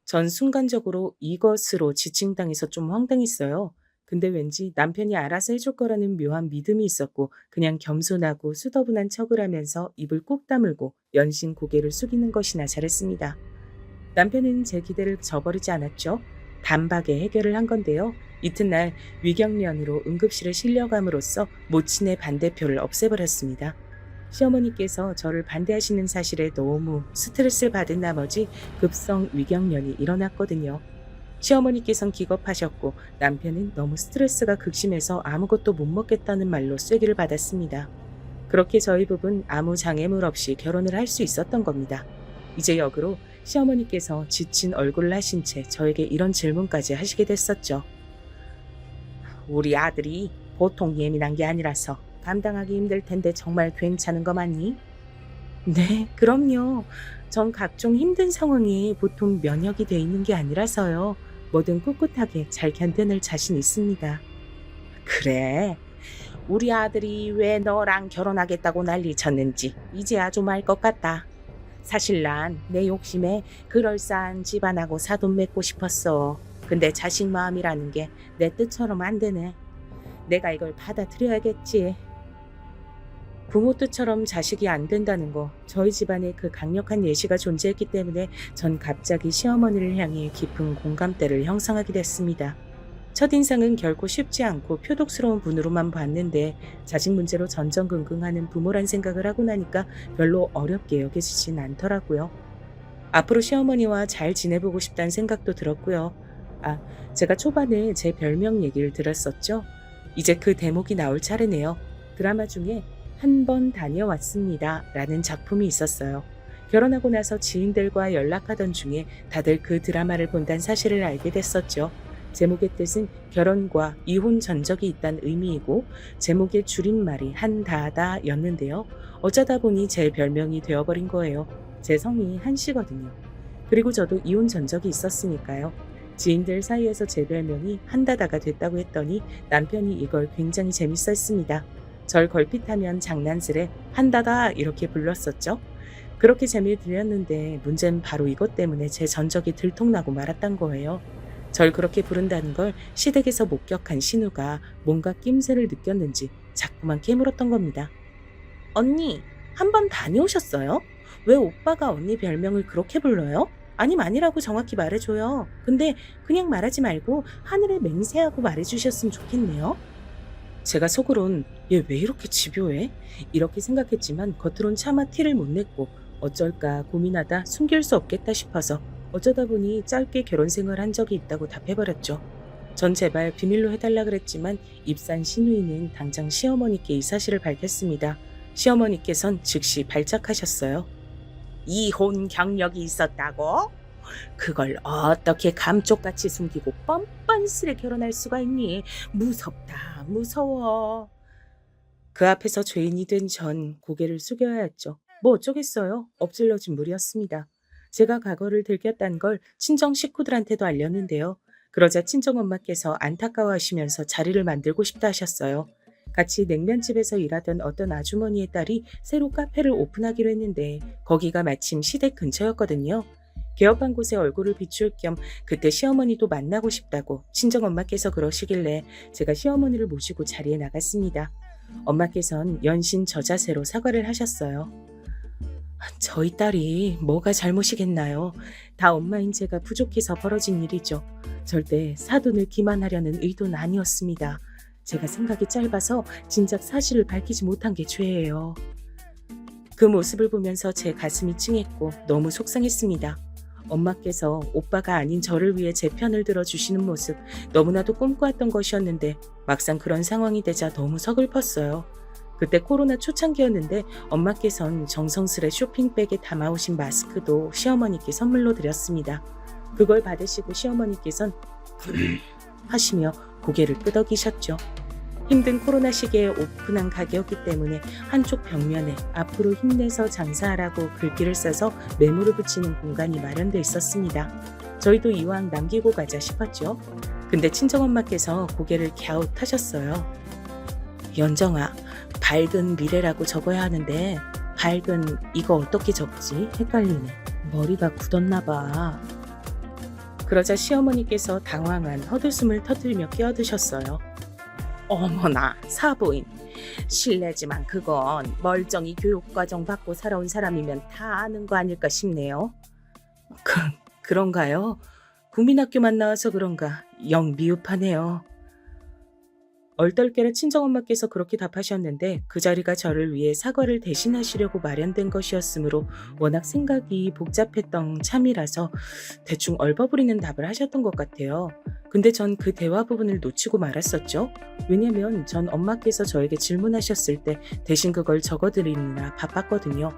전 순간적으로 이것으로 지칭당해서 좀 황당했어요. 근데 왠지 남편이 알아서 해줄 거라는 묘한 믿음이 있었고 그냥 겸손하고 수더분한 척을 하면서 입을 꾹 다물고 연신 고개를 숙이는 것이나 잘했습니다. 남편은 제 기대를 저버리지 않았죠. 단박에 해결을 한 건데요. 이튿날 위경련으로 응급실에 실려감으로써 모친의 반대표를 없애버렸습니다. 시어머니께서 저를 반대하시는 사실에 너무 스트레스를 받은 나머지 급성 위경련이 일어났거든요. 시어머니께선 기겁하셨고 남편은 너무 스트레스가 극심해서 아무것도 못 먹겠다는 말로 쐐기를 받았습니다. 그렇게 저희 부부는 아무 장애물 없이 결혼을 할 수 있었던 겁니다. 이제 역으로 시어머니께서 지친 얼굴을 하신 채 저에게 이런 질문까지 하시게 됐었죠. 우리 아들이 보통 예민한 게 아니라서 감당하기 힘들 텐데 정말 괜찮은 거 맞니? 네, 그럼요. 전 각종 힘든 상황이 보통 면역이 돼 있는 게 아니라서요. 뭐든 꿋꿋하게 잘 견뎌낼 자신 있습니다. 그래. 우리 아들이 왜 너랑 결혼하겠다고 난리 쳤는지 이제야 좀 알 것 같다. 사실 난 내 욕심에 그럴싸한 집안하고 사돈 맺고 싶었어. 근데 자식 마음이라는 게 내 뜻처럼 안 되네. 내가 이걸 받아들여야겠지. 부모 뜻처럼 자식이 안 된다는 거, 저희 집안에 그 강력한 예시가 존재했기 때문에 전 갑자기 시어머니를 향해 깊은 공감대를 형성하게 됐습니다. 첫인상은 결코 쉽지 않고 표독스러운 분으로만 봤는데 자식 문제로 전전긍긍하는 부모란 생각을 하고 나니까 별로 어렵게 여겨지진 않더라고요. 앞으로 시어머니와 잘 지내보고 싶다는 생각도 들었고요. 아, 제가 초반에 제 별명 얘기를 들었었죠? 이제 그 대목이 나올 차례네요. 드라마 중에 한 번 다녀왔습니다 라는 작품이 있었어요. 결혼하고 나서 지인들과 연락하던 중에 다들 그 드라마를 본다는 사실을 알게 됐었죠. 제목의 뜻은 결혼과 이혼 전적이 있다는 의미이고 제목의 줄임말이 한다다였는데요. 어쩌다 보니 제 별명이 되어버린 거예요. 제 성이 한씨거든요. 그리고 저도 이혼 전적이 있었으니까요. 지인들 사이에서 제 별명이 한다다가 됐다고 했더니 남편이 이걸 굉장히 재밌어했습니다. 절 걸핏하면 장난스레 한다다 이렇게 불렀었죠. 그렇게 재미를 들였는데 문제는 바로 이것 때문에 제 전적이 들통나고 말았단 거예요. 절 그렇게 부른다는 걸 시댁에서 목격한 신우가 뭔가 낌새를 느꼈는지 자꾸만 깨물었던 겁니다. 언니, 한 번 다녀오셨어요? 왜 오빠가 언니 별명을 그렇게 불러요? 아님 아니라고 정확히 말해줘요. 근데 그냥 말하지 말고 하늘에 맹세하고 말해주셨으면 좋겠네요. 제가 속으론 얘 왜 이렇게 집요해? 이렇게 생각했지만 겉으론 차마 티를 못 냈고 어쩔까 고민하다 숨길 수 없겠다 싶어서 어쩌다 보니 짧게 결혼 생활한 적이 있다고 답해버렸죠. 전 제발 비밀로 해달라 그랬지만 입산 신우이는 당장 시어머니께 이 사실을 밝혔습니다. 시어머니께선 즉시 발작하셨어요. 이혼 경력이 있었다고? 그걸 어떻게 감쪽같이 숨기고 뻔뻔스레 결혼할 수가 있니? 무섭다, 무서워. 그 앞에서 죄인이 된 전 고개를 숙여야 했죠. 뭐 어쩌겠어요. 엎질러진 물이었습니다. 제가 과거를 들켰다는 걸 친정 식구들한테도 알렸는데요. 그러자 친정엄마께서 안타까워하시면서 자리를 만들고 싶다 하셨어요. 같이 냉면집에서 일하던 어떤 아주머니의 딸이 새로 카페를 오픈하기로 했는데 거기가 마침 시댁 근처였거든요. 개업한 곳에 얼굴을 비출 겸 그때 시어머니도 만나고 싶다고 친정엄마께서 그러시길래 제가 시어머니를 모시고 자리에 나갔습니다. 엄마께선 연신 저자세로 사과를 하셨어요. 저희 딸이 뭐가 잘못이겠나요? 다 엄마인 제가 부족해서 벌어진 일이죠. 절대 사돈을 기만하려는 의도는 아니었습니다. 제가 생각이 짧아서 진작 사실을 밝히지 못한 게 죄예요. 그 모습을 보면서 제 가슴이 찡했고 너무 속상했습니다. 엄마께서 오빠가 아닌 저를 위해 제 편을 들어주시는 모습 너무나도 꿈꿔왔던 것이었는데 막상 그런 상황이 되자 너무 서글펐어요. 그때 코로나 초창기였는데 엄마께선 정성스레 쇼핑백에 담아오신 마스크도 시어머니께 선물로 드렸습니다. 그걸 받으시고 시어머니께선 하시며 고개를 끄덕이셨죠. 힘든 코로나 시기에 오픈한 가게였기 때문에 한쪽 벽면에 앞으로 힘내서 장사하라고 글귀를 써서 메모를 붙이는 공간이 마련돼 있었습니다. 저희도 이왕 남기고 가자 싶었죠. 근데 친정엄마께서 고개를 갸웃하셨어요. 연정아, 밝은 미래라고 적어야 하는데 밝은 이거 어떻게 적지? 헷갈리네. 머리가 굳었나 봐. 그러자 시어머니께서 당황한 헛웃음을 터뜨리며 끼어드셨어요. 어머나, 사부인. 실례지만 그건 멀쩡히 교육과정 받고 살아온 사람이면 다 아는 거 아닐까 싶네요. 그런가요? 국민학교만 나와서 그런가 영 미흡하네요. 얼떨결에 친정엄마께서 그렇게 답하셨는데 그 자리가 저를 위해 사과를 대신하시려고 마련된 것이었으므로 워낙 생각이 복잡했던 참이라서 대충 얼버무리는 답을 하셨던 것 같아요. 근데 전 그 대화 부분을 놓치고 말았었죠. 왜냐면 전 엄마께서 저에게 질문하셨을 때 대신 그걸 적어드리느라 바빴거든요.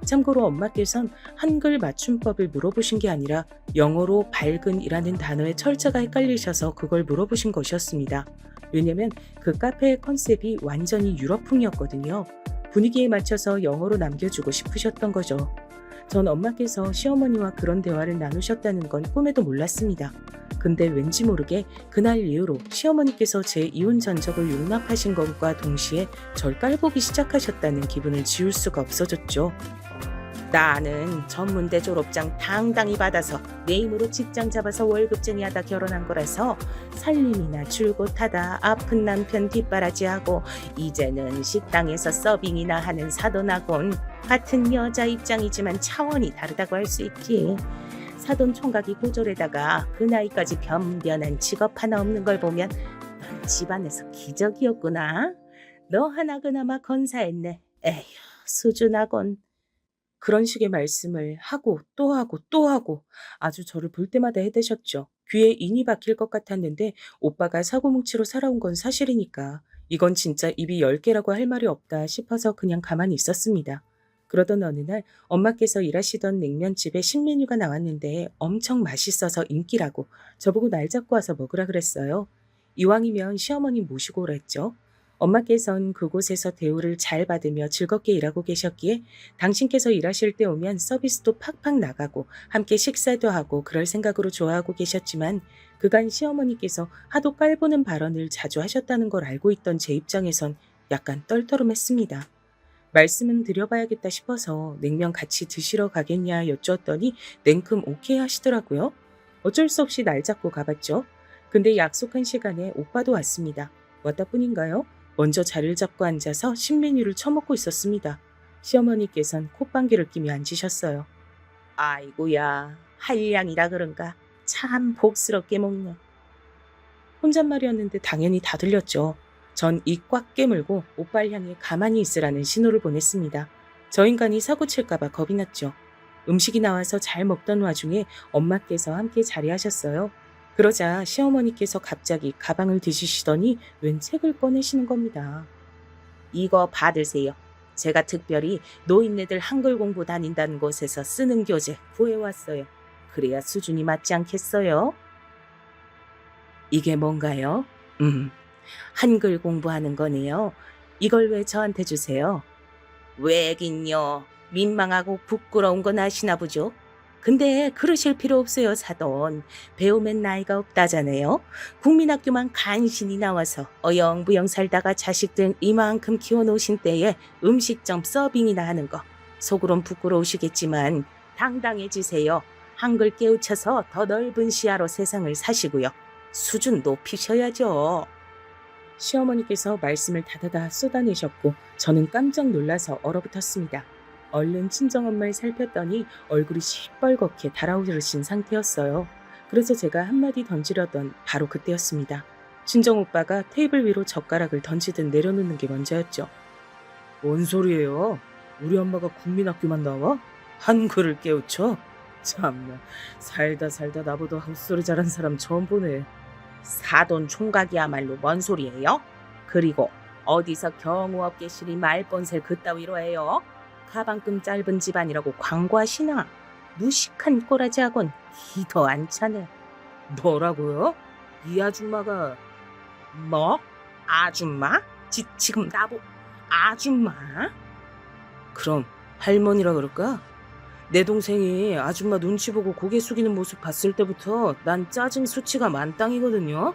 참고로 엄마께선 한글 맞춤법을 물어보신 게 아니라 영어로 밝은이라는 단어의 철자가 헷갈리셔서 그걸 물어보신 것이었습니다. 왜냐면 그 카페의 컨셉이 완전히 유럽풍이었거든요. 분위기에 맞춰서 영어로 남겨주고 싶으셨던 거죠. 전 엄마께서 시어머니와 그런 대화를 나누셨다는 건 꿈에도 몰랐습니다. 근데 왠지 모르게 그날 이후로 시어머니께서 제 이혼 전적을 용납하신 것과 동시에 절 깔보기 시작하셨다는 기분을 지울 수가 없어졌죠. 나는 전문대 졸업장 당당히 받아서 내 힘으로 직장 잡아서 월급쟁이 하다 결혼한 거라서 살림이나 줄곧 하다 아픈 남편 뒷바라지하고 이제는 식당에서 서빙이나 하는 사돈하곤 같은 여자 입장이지만 차원이 다르다고 할 수 있지. 사돈 총각이 고졸에다가 그 나이까지 변변한 직업 하나 없는 걸 보면 넌 집안에서 기적이었구나. 너 하나 그나마 건사했네. 에휴, 수준하곤. 그런 식의 말씀을 하고 또 하고 또 하고 아주 저를 볼 때마다 해대셨죠. 귀에 인이 박힐 것 같았는데 오빠가 사고뭉치로 살아온 건 사실이니까 이건 진짜 입이 10개라고 할 말이 없다 싶어서 그냥 가만히 있었습니다. 그러던 어느 날 엄마께서 일하시던 냉면집에 신메뉴가 나왔는데 엄청 맛있어서 인기라고 저보고 날 잡고 와서 먹으라 그랬어요. 이왕이면 시어머니 모시고 오랬죠. 엄마께선 그곳에서 대우를 잘 받으며 즐겁게 일하고 계셨기에 당신께서 일하실 때 오면 서비스도 팍팍 나가고 함께 식사도 하고 그럴 생각으로 좋아하고 계셨지만 그간 시어머니께서 하도 깔보는 발언을 자주 하셨다는 걸 알고 있던 제 입장에선 약간 떨떠름했습니다. 말씀은 드려봐야겠다 싶어서 냉면 같이 드시러 가겠냐 여쭈었더니 냉큼 오케이 하시더라고요. 어쩔 수 없이 날 잡고 가봤죠. 근데 약속한 시간에 오빠도 왔습니다. 왔다 뿐인가요? 먼저 자리를 잡고 앉아서 신메뉴를 처먹고 있었습니다. 시어머니께선 콧방귀를 끼며 앉으셨어요. 아이고야, 한량이라 그런가 참 복스럽게 먹네. 혼잣말이었는데 당연히 다 들렸죠. 전 입 꽉 깨물고 오빠를 향해 가만히 있으라는 신호를 보냈습니다. 저 인간이 사고 칠까봐 겁이 났죠. 음식이 나와서 잘 먹던 와중에 엄마께서 함께 자리하셨어요. 그러자 시어머니께서 갑자기 가방을 뒤지시더니 웬 책을 꺼내시는 겁니다. 이거 받으세요. 제가 특별히 노인네들 한글 공부 다닌다는 곳에서 쓰는 교재 구해왔어요. 그래야 수준이 맞지 않겠어요? 이게 뭔가요? 한글 공부하는 거네요. 이걸 왜 저한테 주세요? 왜긴요. 민망하고 부끄러운 건 아시나 보죠? 근데 그러실 필요 없어요, 사돈. 배우면 나이가 없다잖아요. 국민학교만 간신히 나와서 어영부영 살다가 자식들 이만큼 키워놓으신 때에 음식점 서빙이나 하는 거. 속으론 부끄러우시겠지만 당당해지세요. 한글 깨우쳐서 더 넓은 시야로 세상을 사시고요. 수준 높이셔야죠. 시어머니께서 말씀을 다다다 쏟아내셨고 저는 깜짝 놀라서 얼어붙었습니다. 얼른 친정엄마를 살폈더니 얼굴이 시뻘겋게 달아오르신 상태였어요. 그래서 제가 한마디 던지려던 바로 그때였습니다. 친정오빠가 테이블 위로 젓가락을 던지듯 내려놓는 게 먼저였죠. 뭔 소리예요? 우리 엄마가 국민학교만 나와? 한글을 깨우쳐? 참나, 살다 나보다 헛소리 잘한 사람 처음 보네. 사돈 총각이야말로 뭔 소리예요? 그리고 어디서 경우 없게 시리 말본셀 그따위로 해요? 가방끈 짧은 집안이라고 광고하시나? 무식한 꼬라지하곤 기도 안 차네. 뭐라고요? 이 아줌마가... 뭐? 아줌마? 지금 나보... 아줌마? 그럼 할머니라 그럴까? 내 동생이 아줌마 눈치 보고 고개 숙이는 모습 봤을 때부터 난 짜증 수치가 만땅이거든요.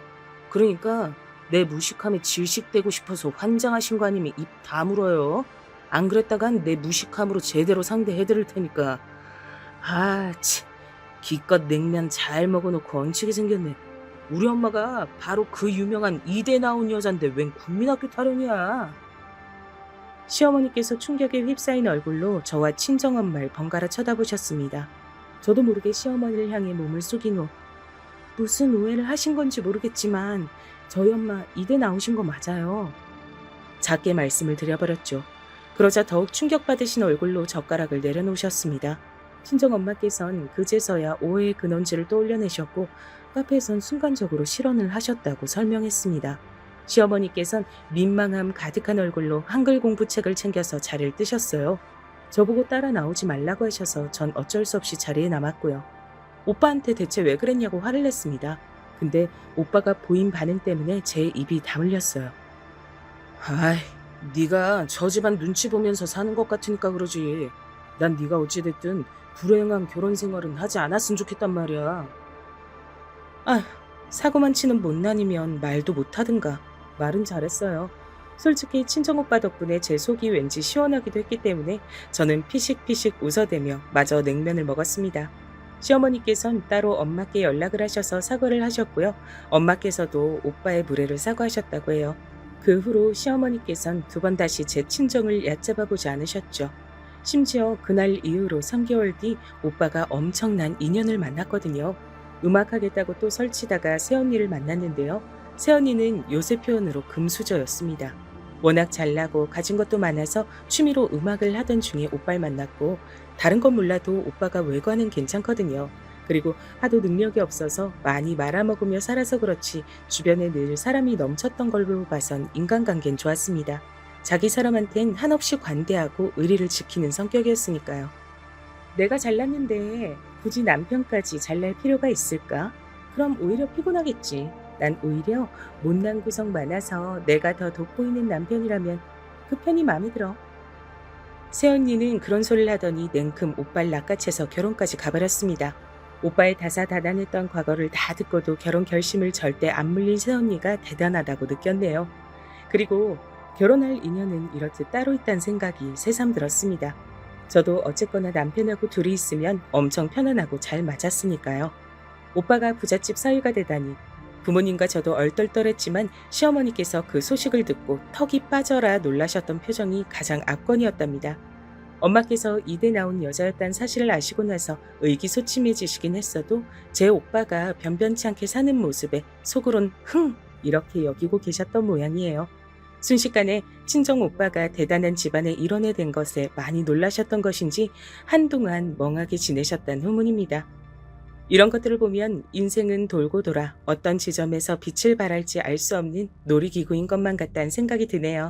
그러니까 내 무식함에 질식되고 싶어서 환장하신 거 아니면 입 다물어요. 안 그랬다간 내 무식함으로 제대로 상대해드릴 테니까. 기껏 냉면 잘 먹어놓고 얹히게 생겼네. 우리 엄마가 바로 그 유명한 이대 나온 여잔데 웬 국민학교 타령이야. 시어머니께서 충격에 휩싸인 얼굴로 저와 친정엄마를 번갈아 쳐다보셨습니다. 저도 모르게 시어머니를 향해 몸을 숙인 후 무슨 오해를 하신 건지 모르겠지만 저희 엄마 이대 나오신 거 맞아요. 작게 말씀을 드려버렸죠. 그러자 더욱 충격받으신 얼굴로 젓가락을 내려놓으셨습니다. 친정엄마께선 그제서야 오해의 근원지를 떠올려내셨고 카페에선 순간적으로 실언을 하셨다고 설명했습니다. 시어머니께선 민망함 가득한 얼굴로 한글 공부책을 챙겨서 자리를 뜨셨어요. 저보고 따라 나오지 말라고 하셔서 전 어쩔 수 없이 자리에 남았고요. 오빠한테 대체 왜 그랬냐고 화를 냈습니다. 근데 오빠가 보인 반응 때문에 제 입이 다물렸어요. 네가 저 집안 눈치 보면서 사는 것 같으니까 그러지. 난 네가 어찌됐든 불행한 결혼 생활은 하지 않았으면 좋겠단 말이야. 아휴, 사고만 치는 못난이면 말도 못하든가. 말은 잘했어요. 솔직히 친정오빠 덕분에 제 속이 왠지 시원하기도 했기 때문에 저는 피식피식 웃어대며 마저 냉면을 먹었습니다. 시어머니께선 따로 엄마께 연락을 하셔서 사과를 하셨고요. 엄마께서도 오빠의 무례를 사과하셨다고 해요. 그 후로 시어머니께선 두 번 다시 제 친정을 얕잡아 보지 않으셨죠. 심지어 그날 이후로 3개월 뒤 오빠가 엄청난 인연을 만났거든요. 음악하겠다고 또 설치다가 새언니를 만났는데요. 새언니는 요새 표현으로 금수저였습니다. 워낙 잘나고 가진 것도 많아서 취미로 음악을 하던 중에 오빠를 만났고 다른 건 몰라도 오빠가 외관은 괜찮거든요. 그리고 하도 능력이 없어서 많이 말아먹으며 살아서 그렇지 주변에 늘 사람이 넘쳤던 걸로 봐선 인간관계는 좋았습니다. 자기 사람한텐 한없이 관대하고 의리를 지키는 성격이었으니까요. 내가 잘났는데 굳이 남편까지 잘날 필요가 있을까? 그럼 오히려 피곤하겠지. 난 오히려 못난 구석 많아서 내가 더 돋보이는 남편이라면 그 편이 마음에 들어. 새언니는 그런 소리를 하더니 냉큼 오빠를 낚아채서 결혼까지 가버렸습니다. 오빠의 다사다난했던 과거를 다 듣고도 결혼 결심을 절대 안 물린 새언니가 대단하다고 느꼈네요. 그리고 결혼할 인연은 이렇듯 따로 있다는 생각이 새삼 들었습니다. 저도 어쨌거나 남편하고 둘이 있으면 엄청 편안하고 잘 맞았으니까요. 오빠가 부잣집 사위가 되다니 부모님과 저도 얼떨떨했지만 시어머니께서 그 소식을 듣고 턱이 빠져라 놀라셨던 표정이 가장 압권이었답니다. 엄마께서 이대 나온 여자였다는 사실을 아시고 나서 의기소침해지시긴 했어도 제 오빠가 변변치 않게 사는 모습에 속으론 흥! 이렇게 여기고 계셨던 모양이에요. 순식간에 친정 오빠가 대단한 집안의 일원이 된 것에 많이 놀라셨던 것인지 한동안 멍하게 지내셨다는 후문입니다. 이런 것들을 보면 인생은 돌고 돌아 어떤 지점에서 빛을 발할지 알 수 없는 놀이기구인 것만 같다는 생각이 드네요.